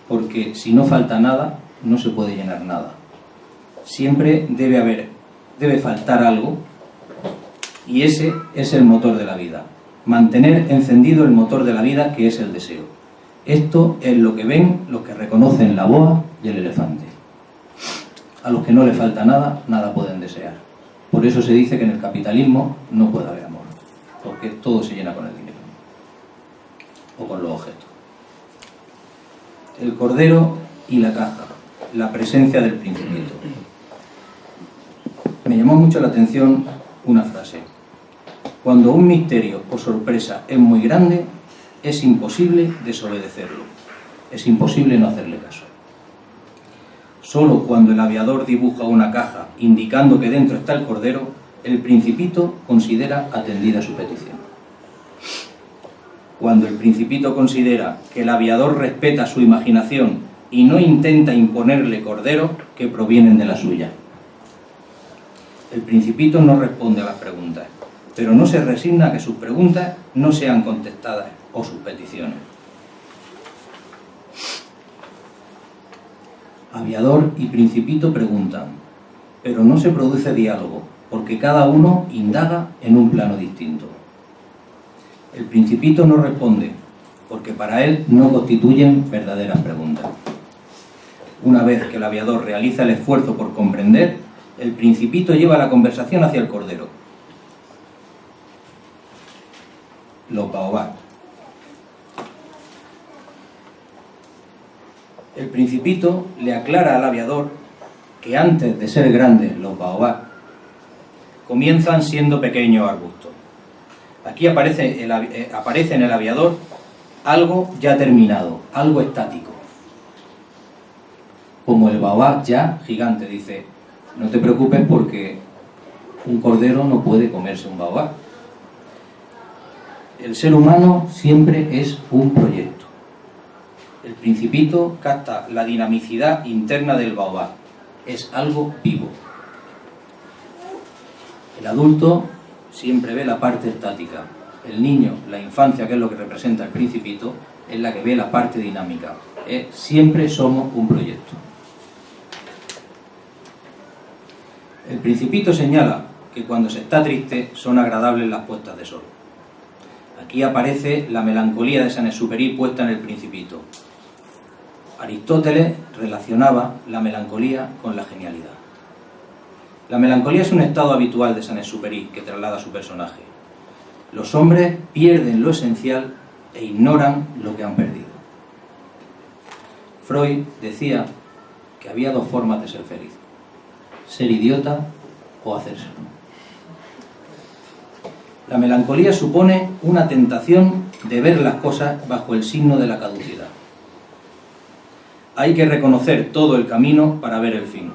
porque si no falta nada, no se puede llenar nada. Siempre debe faltar algo, y ese es el motor de la vida. Mantener encendido el motor de la vida, que es el deseo. Esto es lo que ven los que reconocen la boa y el elefante. A los que no les falta nada, nada pueden desear. Por eso se dice que en el capitalismo no puede haber amor, porque todo se llena con el dinero o con los objetos. El cordero y la caja, la presencia del Principito. Me llamó mucho la atención una frase: cuando un misterio o sorpresa es muy grande, es imposible desobedecerlo, es imposible no hacerle caso. Solo cuando el aviador dibuja una caja indicando que dentro está el cordero, el Principito considera atendida su petición. Cuando el Principito considera que el aviador respeta su imaginación y no intenta imponerle corderos que provienen de la suya. El Principito no responde a las preguntas, pero no se resigna a que sus preguntas no sean contestadas o sus peticiones. Aviador y Principito preguntan, pero no se produce diálogo, porque cada uno indaga en un plano distinto. El Principito no responde, porque para él no constituyen verdaderas preguntas. Una vez que el aviador realiza el esfuerzo por comprender, el Principito lleva la conversación hacia el cordero. Los baobab. El Principito le aclara al aviador que antes de ser grandes los baobab comienzan siendo pequeños arbustos. Aquí aparece en el aviador algo ya terminado, algo estático. Como el baobab ya gigante, dice: no te preocupes porque un cordero no puede comerse un baobab. El ser humano siempre es un proyecto. El Principito capta la dinamicidad interna del baobab. Es algo vivo. El adulto siempre ve la parte estática. El niño, la infancia, que es lo que representa el Principito, es la que ve la parte dinámica. Siempre somos un proyecto. El Principito señala que cuando se está triste son agradables las puestas de sol. Aquí aparece la melancolía de Saint-Exupéry puesta en el Principito. Aristóteles relacionaba la melancolía con la genialidad. La melancolía es un estado habitual de Saint-Exupéry que traslada a su personaje. Los hombres pierden lo esencial e ignoran lo que han perdido. Freud decía que había dos formas de ser feliz: ser idiota o hacérselo. La melancolía supone una tentación de ver las cosas bajo el signo de la caducidad. Hay que reconocer todo el camino para ver el fin.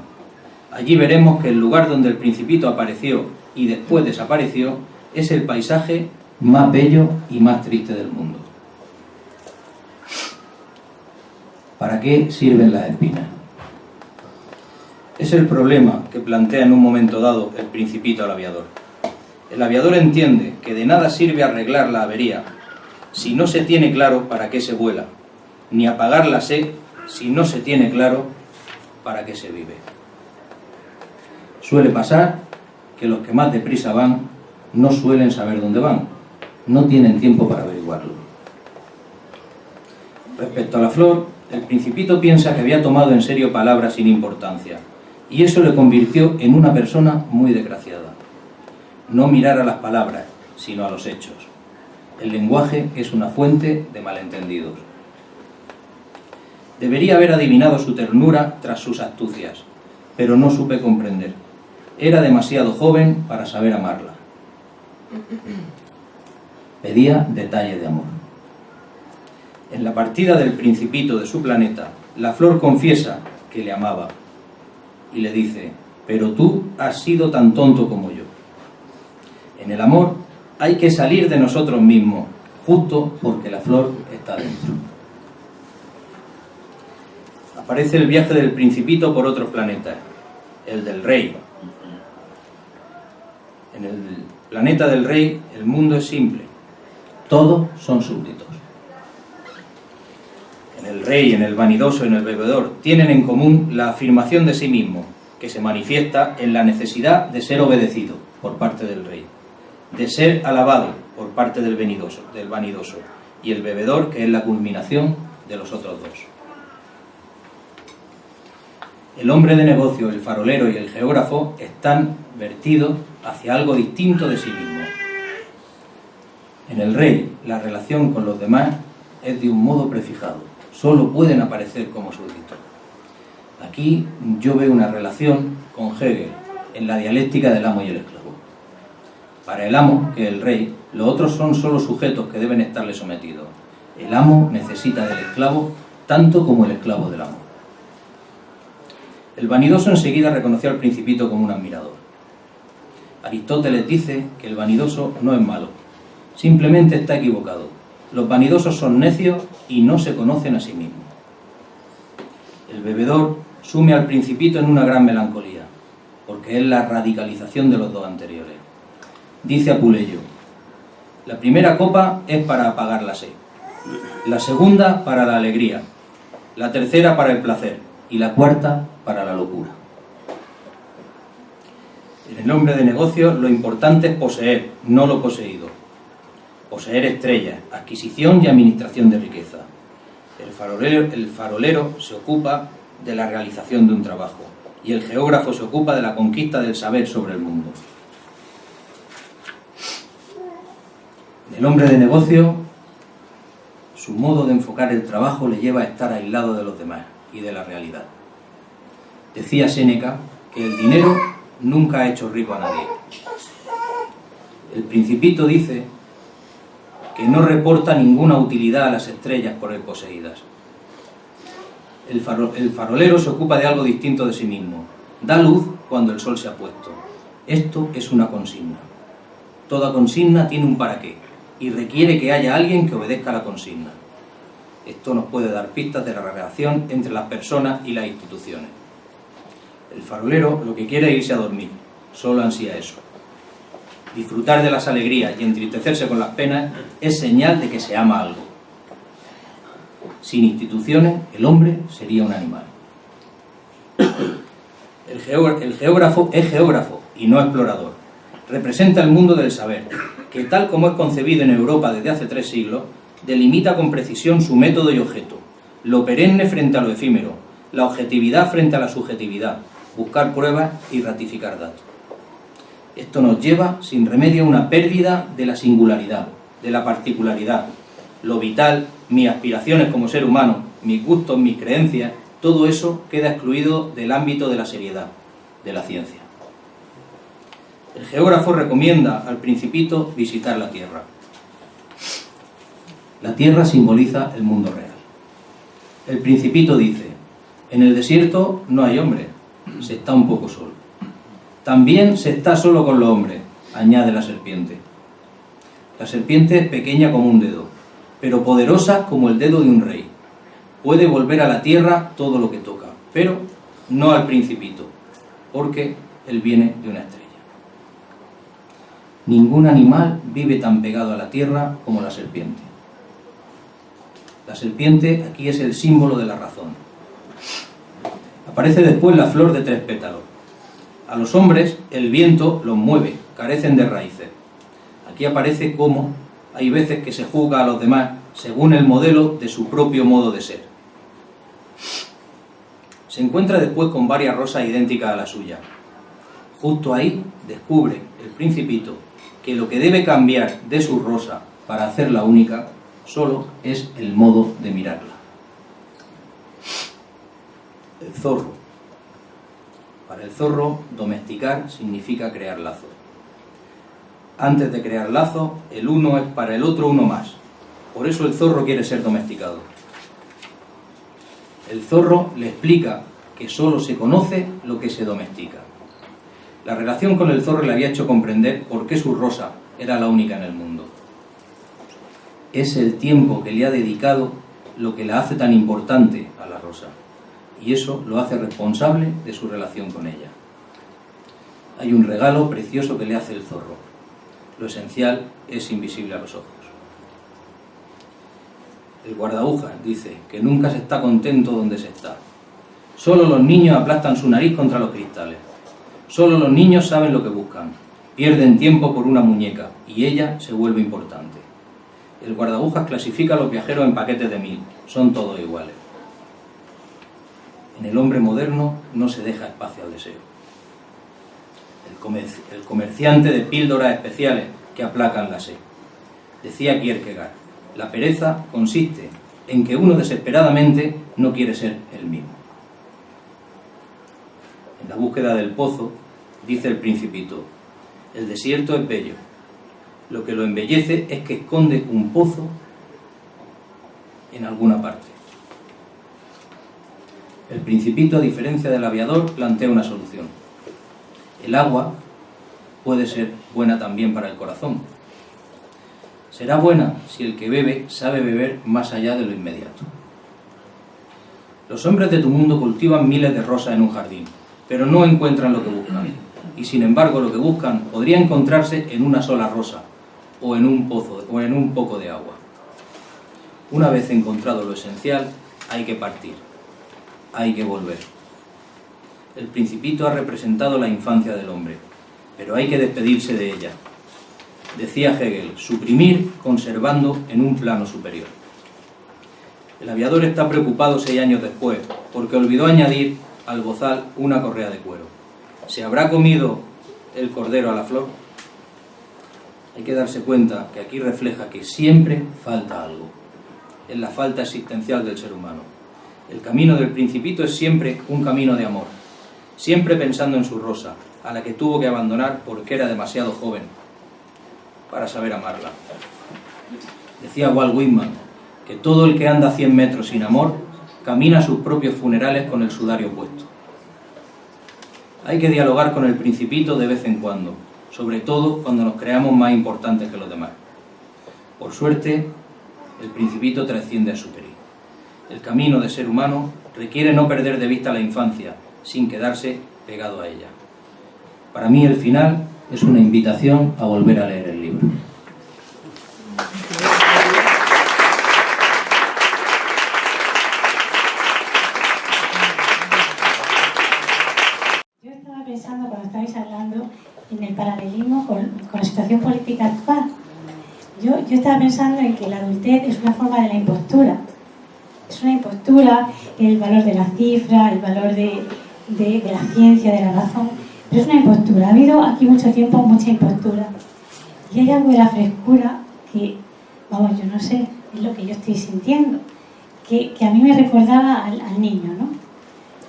Allí veremos que el lugar donde el Principito apareció y después desapareció es el paisaje más bello y más triste del mundo. ¿Para qué sirven las espinas? Es el problema que plantea en un momento dado el Principito al aviador. El aviador entiende que de nada sirve arreglar la avería si no se tiene claro para qué se vuela, ni apagar la sed si no se tiene claro para qué se vive. Suele pasar que los que más deprisa van no suelen saber dónde van, no tienen tiempo para averiguarlo. Respecto a la flor, el Principito piensa que había tomado en serio palabras sin importancia, y eso le convirtió en una persona muy desgraciada. No mirar a las palabras, sino a los hechos. El lenguaje es una fuente de malentendidos. Debería haber adivinado su ternura tras sus astucias, pero no supe comprender. Era demasiado joven para saber amarla. Pedía detalle de amor. En la partida del Principito de su planeta, la flor confiesa que le amaba y le dice: pero tú has sido tan tonto como yo. En el amor hay que salir de nosotros mismos, justo porque la flor está dentro. Aparece el viaje del Principito por otros planetas, el del Rey. En el planeta del Rey el mundo es simple, todos son súbditos. En el Rey, en el vanidoso, en el bebedor, tienen en común la afirmación de sí mismo, que se manifiesta en la necesidad de ser obedecido por parte del Rey, de ser alabado por parte del vanidoso, y el bebedor, que es la culminación de los otros dos. El hombre de negocio, el farolero y el geógrafo están vertidos hacia algo distinto de sí mismos. En el rey, la relación con los demás es de un modo prefijado. Solo pueden aparecer como súbditos. Aquí yo veo una relación con Hegel en la dialéctica del amo y el esclavo. Para el amo, que es el rey, los otros son solo sujetos que deben estarle sometidos. El amo necesita del esclavo tanto como el esclavo del amo. El vanidoso enseguida reconoció al Principito como un admirador. Aristóteles dice que el vanidoso no es malo, simplemente está equivocado. Los vanidosos son necios y no se conocen a sí mismos. El bebedor sume al Principito en una gran melancolía, porque es la radicalización de los dos anteriores. Dice Apuleyo: la primera copa es para apagar la sed, la segunda para la alegría, la tercera para el placer y la cuarta para la locura. En el hombre de negocios lo importante es poseer, no lo poseído. Poseer estrellas, adquisición y administración de riqueza. El farolero se ocupa de la realización de un trabajo y el geógrafo se ocupa de la conquista del saber sobre el mundo. El hombre de negocio, su modo de enfocar el trabajo le lleva a estar aislado de los demás y de la realidad. Decía Séneca que el dinero nunca ha hecho rico a nadie. El Principito dice que no reporta ninguna utilidad a las estrellas por él poseídas. El farolero se ocupa de algo distinto de sí mismo. Da luz cuando el sol se ha puesto. Esto es una consigna. Toda consigna tiene un para qué y requiere que haya alguien que obedezca a la consigna. Esto nos puede dar pistas de la relación entre las personas y las instituciones. El farolero lo que quiere es irse a dormir, solo ansía eso. Disfrutar de las alegrías y entristecerse con las penas es señal de que se ama algo. Sin instituciones, el hombre sería un animal. El geógrafo es geógrafo y no explorador. Representa el mundo del saber, que tal como es concebido en Europa desde hace 3 siglos, delimita con precisión su método y objeto, lo perenne frente a lo efímero, la objetividad frente a la subjetividad, buscar pruebas y ratificar datos. Esto nos lleva sin remedio a una pérdida de la singularidad, de la particularidad. Lo vital, mis aspiraciones como ser humano, mis gustos, mis creencias, todo eso queda excluido del ámbito de la seriedad, de la ciencia. El geógrafo recomienda al Principito visitar la Tierra. La Tierra simboliza el mundo real. El Principito dice: en el desierto no hay hombre, se está un poco solo. También se está solo con los hombres, añade la serpiente. La serpiente es pequeña como un dedo, pero poderosa como el dedo de un rey. Puede volver a la tierra todo lo que toca, pero no al Principito, porque él viene de una estrella. Ningún animal vive tan pegado a la tierra como la serpiente. La serpiente aquí es el símbolo de la razón. Aparece después la flor de 3 pétalos. A los hombres el viento los mueve, carecen de raíces. Aquí aparece cómo hay veces que se juzga a los demás según el modelo de su propio modo de ser. Se encuentra después con varias rosas idénticas a la suya. Justo ahí descubre el Principito que lo que debe cambiar de su rosa para hacerla única solo es el modo de mirarla. El zorro. Para el zorro, domesticar significa crear lazos. Antes de crear lazos, el uno es para el otro uno más. Por eso el zorro quiere ser domesticado. El zorro le explica que solo se conoce lo que se domestica. La relación con el zorro le había hecho comprender por qué su rosa era la única en el mundo. Es el tiempo que le ha dedicado lo que la hace tan importante a la rosa, y eso lo hace responsable de su relación con ella. Hay un regalo precioso que le hace el zorro. Lo esencial es invisible a los ojos. El guardaújas dice que nunca se está contento donde se está. Solo los niños aplastan su nariz contra los cristales. Solo los niños saben lo que buscan. Pierden tiempo por una muñeca y ella se vuelve importante. El guardaújas clasifica a los viajeros en paquetes de 1000. Son todos iguales. En el hombre moderno no se deja espacio al deseo. El comerciante de píldoras especiales que aplacan la sed. Decía Kierkegaard, la pereza consiste en que uno desesperadamente no quiere ser el mismo. En la búsqueda del pozo, dice el Principito, el desierto es bello. Lo que lo embellece es que esconde un pozo en alguna parte. El Principito, a diferencia del aviador, plantea una solución. El agua puede ser buena también para el corazón. Será buena si el que bebe sabe beber más allá de lo inmediato. Los hombres de tu mundo cultivan miles de rosas en un jardín, pero no encuentran lo que buscan. Y sin embargo lo que buscan podría encontrarse en una sola rosa, o en un pozo, o en un poco de agua. Una vez encontrado lo esencial, hay que partir, hay que volver. El Principito ha representado la infancia del hombre, pero hay que despedirse de ella. Decía Hegel, suprimir conservando en un plano superior. El aviador está preocupado 6 años después, porque olvidó añadir al bozal una correa de cuero. ¿Se habrá comido el cordero a la flor? Hay que darse cuenta que aquí refleja que siempre falta algo. Es la falta existencial del ser humano. El camino del Principito es siempre un camino de amor, siempre pensando en su rosa, a la que tuvo que abandonar porque era demasiado joven para saber amarla. Decía Walt Whitman que todo el que anda 100 metros sin amor camina a sus propios funerales con el sudario puesto. Hay que dialogar con el Principito de vez en cuando, sobre todo cuando nos creamos más importantes que los demás. Por suerte, el Principito trasciende a su peri. El camino de ser humano requiere no perder de vista la infancia, sin quedarse pegado a ella. Para mí el final es una invitación a volver a leer el libro. Yo estaba pensando, cuando estabais hablando, en el paralelismo con la situación política actual. Yo estaba pensando en que la adultez es una forma de la impostura. Es una impostura, el valor de la cifra, el valor de la ciencia, de la razón, pero es una impostura. Ha habido aquí mucho tiempo mucha impostura. Y hay algo de la frescura que, vamos, yo no sé, es lo que yo estoy sintiendo, que a mí me recordaba al niño, ¿no?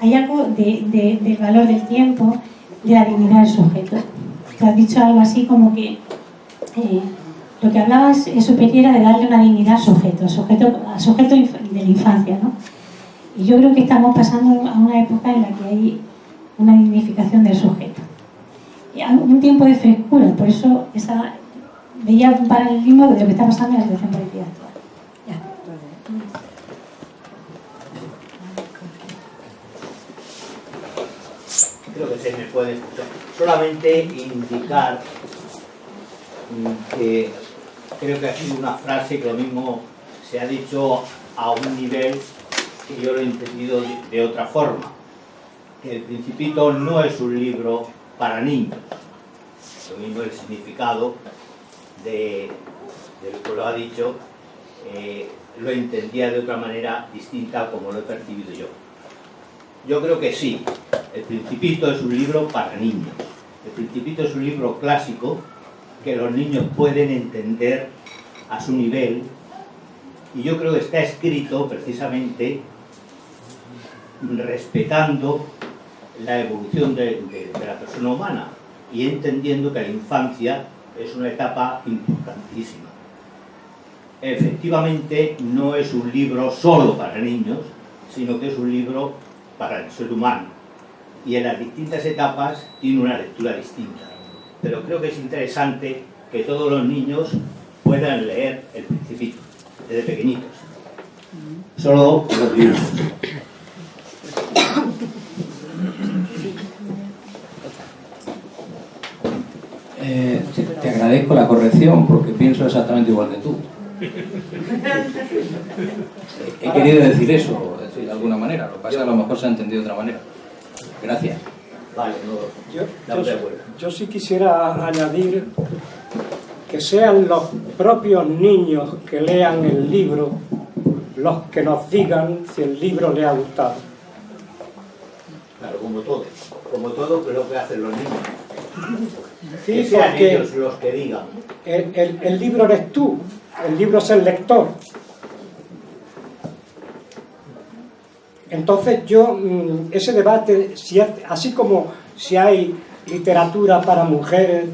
Hay algo del valor del tiempo, de la dignidad del sujeto. Tú has dicho algo así como que lo que hablabas es superior de darle una dignidad al sujeto de la infancia, ¿no? Y yo creo que estamos pasando a una época en la que hay una dignificación del sujeto. Y un tiempo de frescura, por eso veía un paralelismo de lo que está pasando en la situación política actual. Ya. Creo que se me puede escuchar. Solamente indicar que creo que ha sido una frase que lo mismo se ha dicho a un nivel que yo lo he entendido de otra forma. Que El Principito no es un libro para niños. Lo mismo el significado de lo que lo ha dicho, lo entendía de otra manera distinta como lo he percibido yo. Yo creo que sí, El Principito es un libro para niños. El Principito es un libro clásico que los niños pueden entender a su nivel, y yo creo que está escrito precisamente respetando la evolución de la persona humana y entendiendo que la infancia es una etapa importantísima. Efectivamente, no es un libro solo para niños, sino que es un libro para el ser humano, y en las distintas etapas tiene una lectura distinta. Pero creo que es interesante que todos los niños puedan leer El Principito desde pequeñitos. Solo los libros. Te agradezco la corrección porque pienso exactamente igual que tú. He querido decir eso, de alguna manera. Lo que pasa es que a lo mejor se ha entendido de otra manera. Gracias. Vale, yo sí quisiera añadir que sean los propios niños que lean el libro los que nos digan si el libro les ha gustado. como todo, que es lo que hacen los niños. Sí, Que sean porque ellos los que digan. el libro eres tú, el libro es el lector. Entonces ese debate, así como si hay literatura para mujeres,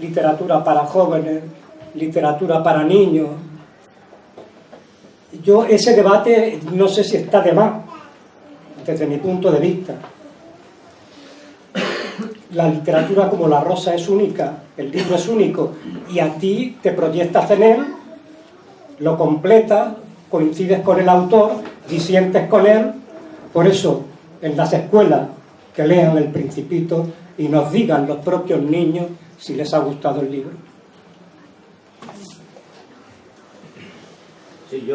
literatura para jóvenes, literatura para niños, ese debate no sé si está de más, desde mi punto de vista. La literatura como la rosa es única, el libro es único, y a ti te proyectas en él, lo completas, coincides con el autor, disientes con él. Por eso, en las escuelas, que lean El Principito y nos digan los propios niños si les ha gustado el libro. Sí,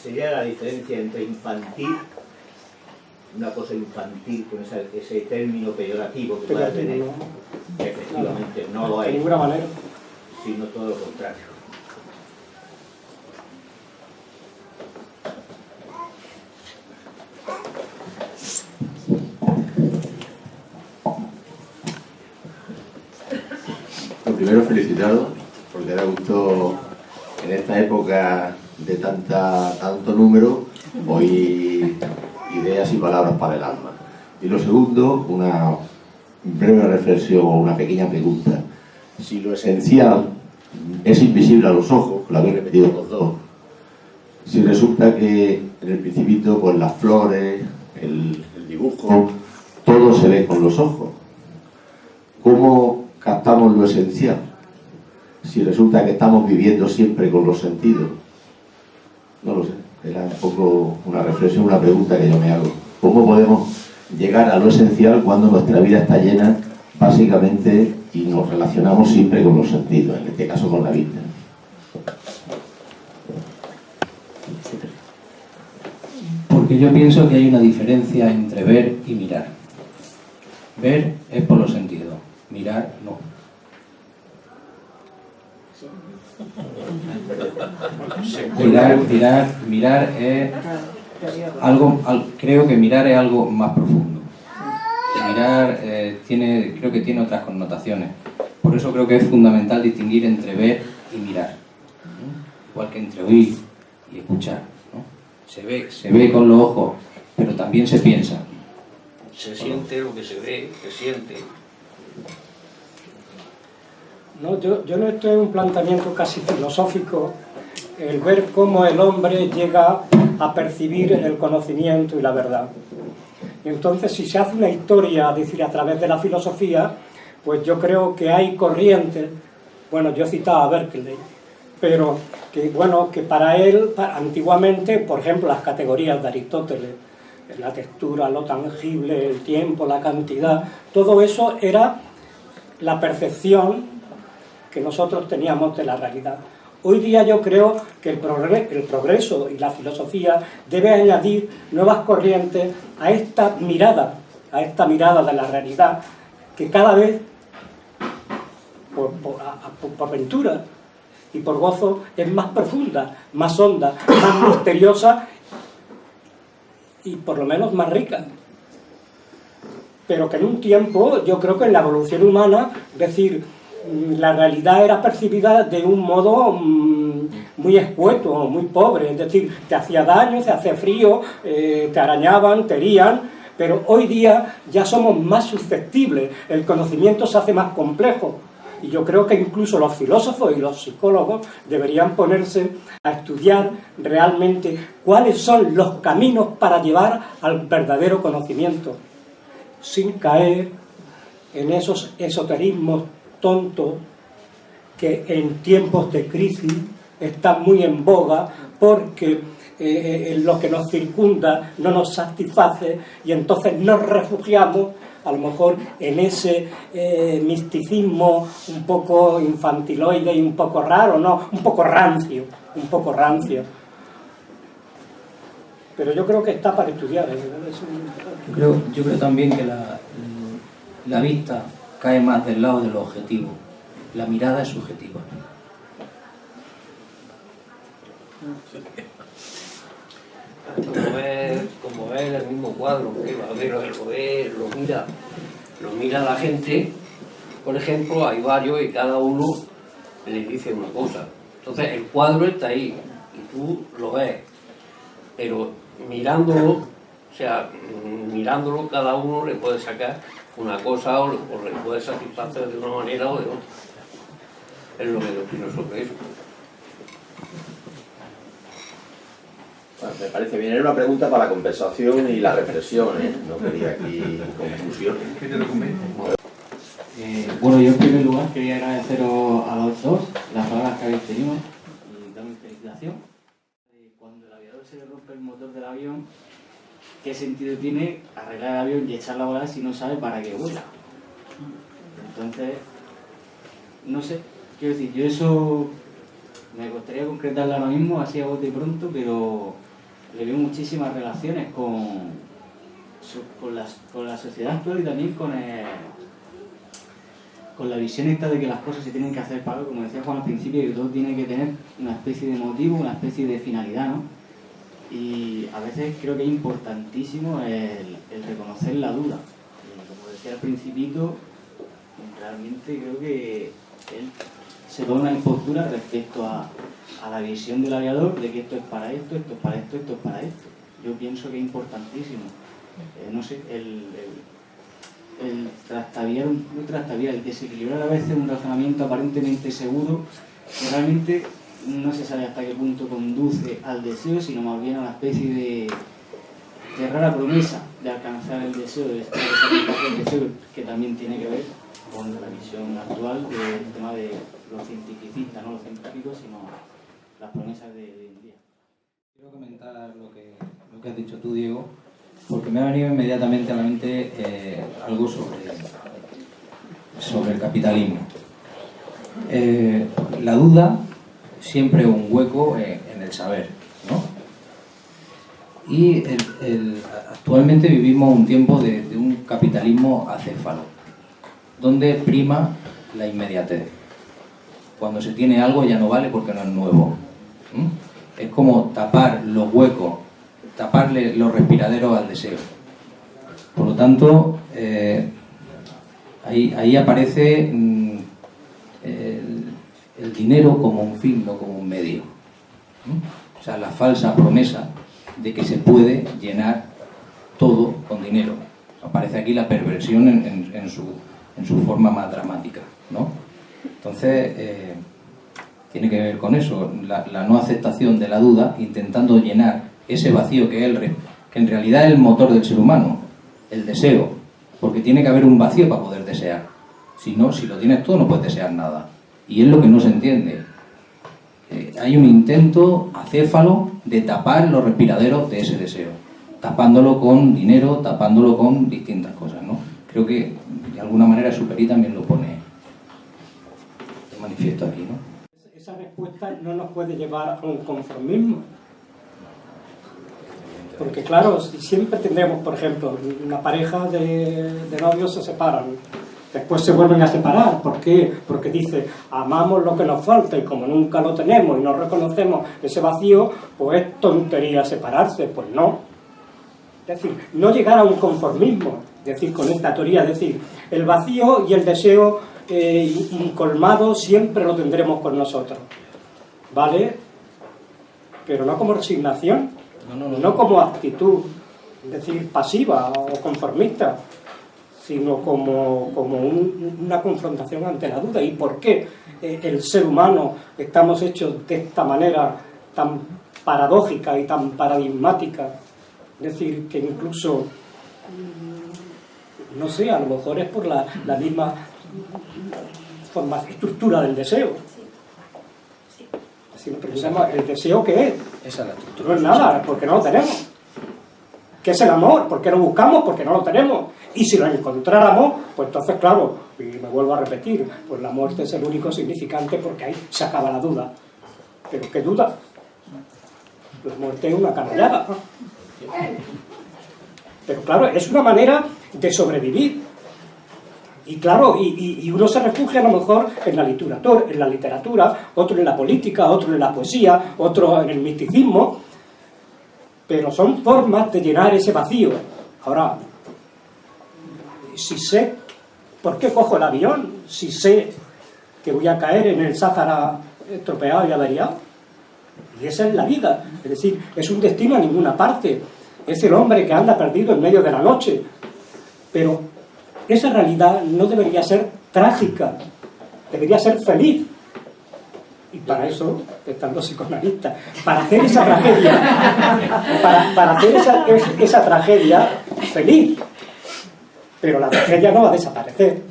sería la diferencia entre infantil, una cosa infantil con ese término peyorativo que pueda tener, que efectivamente no lo hay, de ninguna manera, sino todo lo contrario. Lo primero, felicitaros, porque da gusto en esta época de tanto número oír ideas y palabras para el alma. Y lo segundo, una breve reflexión o una pequeña pregunta. Si lo esencial es invisible a los ojos, lo habéis repetido los dos, si resulta que en El Principito, pues las flores, el dibujo, todo se ve con los ojos, ¿cómo captamos lo esencial? Si resulta que estamos viviendo siempre con los sentidos. No lo sé, era un poco una reflexión, una pregunta que yo me hago. ¿Cómo podemos llegar a lo esencial cuando nuestra vida está llena, básicamente, y nos relacionamos siempre con los sentidos, en este caso con la vista? Porque yo pienso que hay una diferencia entre ver y mirar. Ver es por los sentidos, mirar no. Mirar es algo, creo que mirar es algo más profundo. Mirar creo que tiene otras connotaciones. Por eso creo que es fundamental distinguir entre ver y mirar, ¿no? Igual que entre oír y escuchar, ¿no? Se ve con los ojos, pero también se piensa. Se siente lo que se ve, se siente. No, yo no estoy en un planteamiento casi filosófico, el ver cómo el hombre llega a percibir el conocimiento y la verdad. Y entonces, si se hace una historia, es decir, a través de la filosofía, pues yo creo que hay corrientes, bueno, yo citaba a Berkeley, pero que para él, antiguamente, por ejemplo, las categorías de Aristóteles, la textura, lo tangible, el tiempo, la cantidad, todo eso era la percepción que nosotros teníamos de la realidad. Hoy día yo creo que el progreso y la filosofía debe añadir nuevas corrientes a esta mirada de la realidad, que cada vez, por ventura y por gozo, es más profunda, más honda, más misteriosa y por lo menos más rica. Pero que en un tiempo, yo creo que en la evolución humana, es decir, la realidad era percibida de un modo muy escueto, muy pobre, es decir, te hacía daño, te hacía frío, te arañaban, te herían, pero hoy día ya somos más susceptibles, el conocimiento se hace más complejo, y yo creo que incluso los filósofos y los psicólogos deberían ponerse a estudiar realmente cuáles son los caminos para llevar al verdadero conocimiento, sin caer en esos esoterismos tontos que en tiempos de crisis están muy en boga porque lo que nos circunda no nos satisface y entonces nos refugiamos a lo mejor en ese misticismo un poco infantiloide y un poco raro, no, un poco rancio. Pero yo creo que está para estudiar. Yo creo también que la vista cae más del lado del objetivo. La mirada es subjetiva. como ves el mismo cuadro, que va a ver, lo mira la gente. Por ejemplo, hay varios y cada uno le dice una cosa. Entonces el cuadro está ahí y tú lo ves, pero mirándolo, cada uno le puede sacar una cosa o le puede satisfacer de una manera o de otra. Es lo que yo opino sobre eso. Bueno, me parece bien, era una pregunta para la conversación y la reflexión, ¿eh? No quería aquí conclusiones. Bueno, yo en primer lugar quería agradeceros a los dos las palabras que habéis tenido y dar mi felicitación. Cuando el aviador se le rompe el motor del avión, ¿qué sentido tiene arreglar el avión y echarla a volar si no sabe para qué vuela? Entonces, no sé, quiero decir, yo eso me gustaría concretarlo ahora mismo, así a bote pronto, pero le veo muchísimas relaciones con la sociedad actual y también con la visión esta de que las cosas se tienen que hacer para algo, como decía Juan al principio, que todo tiene que tener una especie de motivo, una especie de finalidad, ¿no? Y a veces creo que es importantísimo el reconocer la duda. Y como decía al principito, realmente creo que él se da una postura respecto a la visión del aviador de que esto es para esto, esto es para esto, esto es para esto. Yo pienso que es importantísimo. No sé, el trastabillar, el desequilibrar a veces un razonamiento aparentemente seguro, que realmente no se sabe hasta qué punto conduce al deseo, sino más bien a una especie de rara promesa de alcanzar el deseo, de satisfacer el deseo, que también tiene que ver con la visión actual del tema de los cientificistas, no los científicos, sino las promesas de hoy en día. Quiero comentar lo que has dicho tú, Diego, porque me ha venido inmediatamente a la mente algo sobre el capitalismo. La duda siempre un hueco en el saber, ¿no? Y actualmente vivimos un tiempo de un capitalismo acéfalo, donde prima la inmediatez. Cuando se tiene algo ya no vale porque no es nuevo. Es como tapar los huecos, taparle los respiraderos al deseo. Por lo tanto, ahí aparece el dinero como un fin, no como un medio. O sea, la falsa promesa de que se puede llenar todo con dinero. Aparece aquí la perversión en su forma más dramática, ¿no? Entonces, tiene que ver con eso, la no aceptación de la duda, intentando llenar ese vacío que en realidad es el motor del ser humano, el deseo, porque tiene que haber un vacío para poder desear. Si no, si lo tienes todo, no puedes desear nada. Y es lo que no se entiende. Hay un intento acéfalo de tapar los respiraderos de ese deseo, tapándolo con dinero, tapándolo con distintas cosas, ¿no? Creo que de alguna manera Superi también lo pone de manifiesto aquí, ¿no? Esa respuesta no nos puede llevar a un conformismo. Porque claro, siempre tendremos, por ejemplo, una pareja de novios se separan, después se vuelven a separar. ¿Por qué? Porque dice, amamos lo que nos falta y como nunca lo tenemos y no reconocemos ese vacío, pues es tontería separarse. Pues no. Es decir, no llegar a un conformismo, es decir, con esta teoría, es decir, el vacío y el deseo incolmado siempre lo tendremos con nosotros, ¿vale? Pero no como resignación, no como actitud, es decir, pasiva o conformista, sino como una confrontación ante la duda. ¿Y por qué el ser humano estamos hechos de esta manera tan paradójica y tan paradigmática? Es decir, que incluso, no sé, a lo mejor es por la misma estructura del deseo. Si nos preguntamos, ¿el deseo qué es? Esa es la estructura. No es nada, porque no lo tenemos. ¿Qué es el amor? ¿Por qué lo buscamos? Porque no lo tenemos. Y si lo encontráramos, pues entonces, claro, y me vuelvo a repetir, pues la muerte es el único significante porque ahí se acaba la duda. ¿Pero qué duda? La muerte es una canallada. Pero claro, es una manera de sobrevivir. Y claro, y uno se refugia a lo mejor en la literatura, otro en la política, otro en la poesía, otro en el misticismo. pero son formas de llenar ese vacío. Ahora, si sé por qué cojo el avión, si sé que voy a caer en el Sáhara estropeado y averiado, y esa es la vida, es decir, es un destino a ninguna parte, es el hombre que anda perdido en medio de la noche, pero esa realidad no debería ser trágica, debería ser feliz. Y para eso están los psicoanalistas, para hacer esa tragedia, para hacer esa tragedia feliz. Pero la tragedia no va a desaparecer.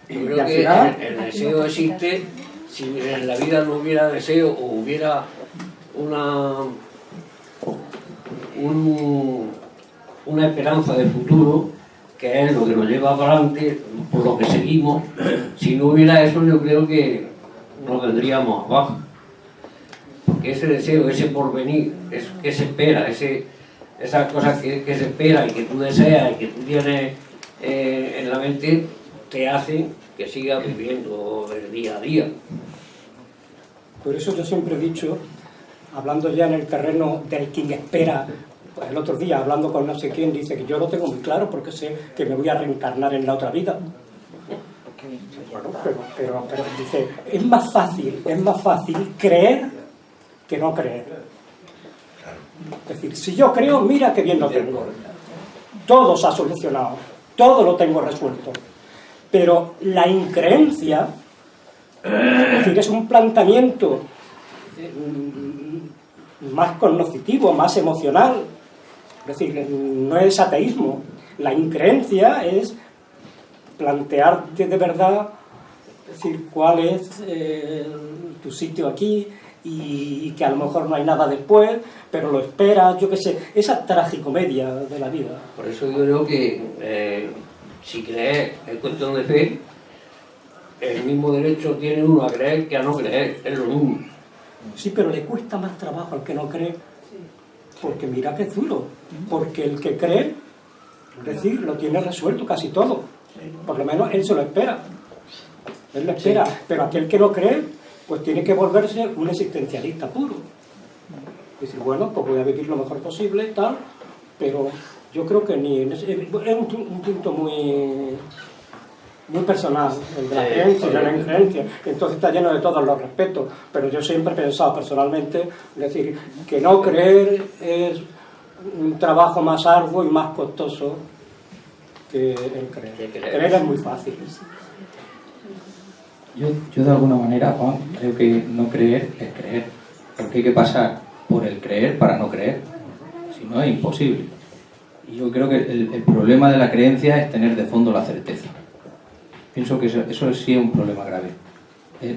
Yo creo que final, el deseo existe. Si en la vida no hubiera deseo o hubiera una esperanza de futuro, que es lo que nos lleva para adelante, por lo que seguimos, si no hubiera eso, yo creo que nos vendríamos abajo. Porque ese deseo, ese porvenir, que se espera, esas cosas que se espera y que tú deseas y que tú tienes en la mente, te hacen que sigas viviendo el día a día. Por eso yo siempre he dicho, hablando ya en el terreno del quien espera, pues el otro día hablando con no sé quién, dice que yo lo tengo muy claro porque sé que me voy a reencarnar en la otra vida. Bueno, pero dice, es más fácil creer que no creer. Es decir, si yo creo, mira qué bien lo tengo. Todo se ha solucionado, todo lo tengo resuelto. Pero la increencia, es decir, es un planteamiento más cognoscitivo, más emocional. Es decir, no es ateísmo. La increencia es plantearte de verdad, es decir, cuál es tu sitio aquí y que a lo mejor no hay nada después, pero lo esperas, yo qué sé, esa tragicomedia de la vida. Por eso yo creo que si creer es cuestión de fe, el mismo derecho tiene uno a creer que a no creer, es lo mismo. Sí, pero le cuesta más trabajo al que no cree, porque mira que es duro, porque el que cree, es decir, lo tiene resuelto casi todo, por lo menos él se lo espera, él lo espera, pero aquel que no cree, pues tiene que volverse un existencialista puro. Es decir, bueno, pues voy a vivir lo mejor posible y tal, pero yo creo que es un punto muy personal, el de la creencia y la no creencia, entonces está lleno de todos los respetos, pero yo siempre he pensado personalmente, es decir, que no creer es un trabajo más arduo y más costoso que el creer. Creer es muy fácil. Yo de alguna manera, Juan, creo que no creer es creer, porque hay que pasar por el creer para no creer, si no es imposible. Y yo creo que el problema de la creencia es tener de fondo la certeza. Pienso que eso sí es un problema grave.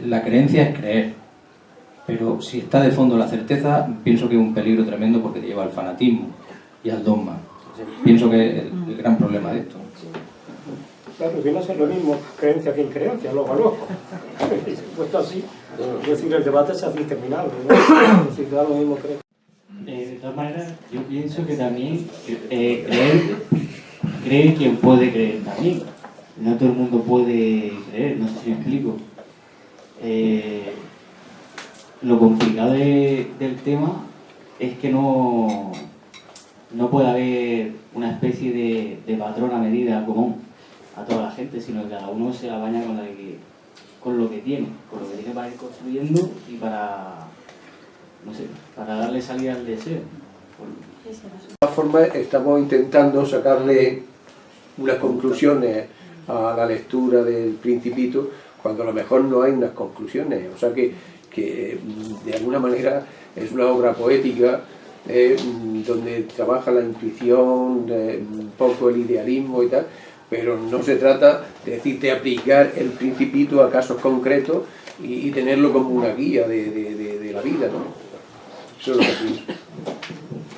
La creencia es creer, pero si está de fondo la certeza, pienso que es un peligro tremendo porque te lleva al fanatismo y al dogma. Pienso que es el gran problema de esto. Claro, viene a ser lo mismo creencia que increencia, luego. Puesto así, es decir, el debate se hace interminable, ¿no? Es decir, da lo mismo creo. De todas maneras, yo pienso que también cree quien puede creer también. No todo el mundo puede creer, no sé si me explico. Lo complicado del tema es que no puede haber una especie de patrón a medida común a toda la gente, sino que cada uno se la baña con lo que tiene para ir construyendo y para, no sé, para darle salida al deseo. De todas formas, estamos intentando sacarle unas conclusiones a la lectura del Principito, cuando a lo mejor no hay unas conclusiones. O sea que de alguna manera es una obra poética donde trabaja la intuición, un poco el idealismo y tal, pero no se trata de decirte aplicar el Principito a casos concretos y tenerlo como una guía de la vida, ¿no? Eso es lo que pienso.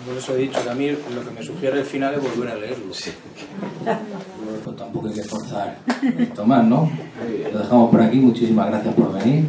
Por eso he dicho que a mí lo que me sugiere el final es volver a leerlo. Sí. Pues tampoco hay que forzar esto más, ¿no? Lo dejamos por aquí. Muchísimas gracias por venir.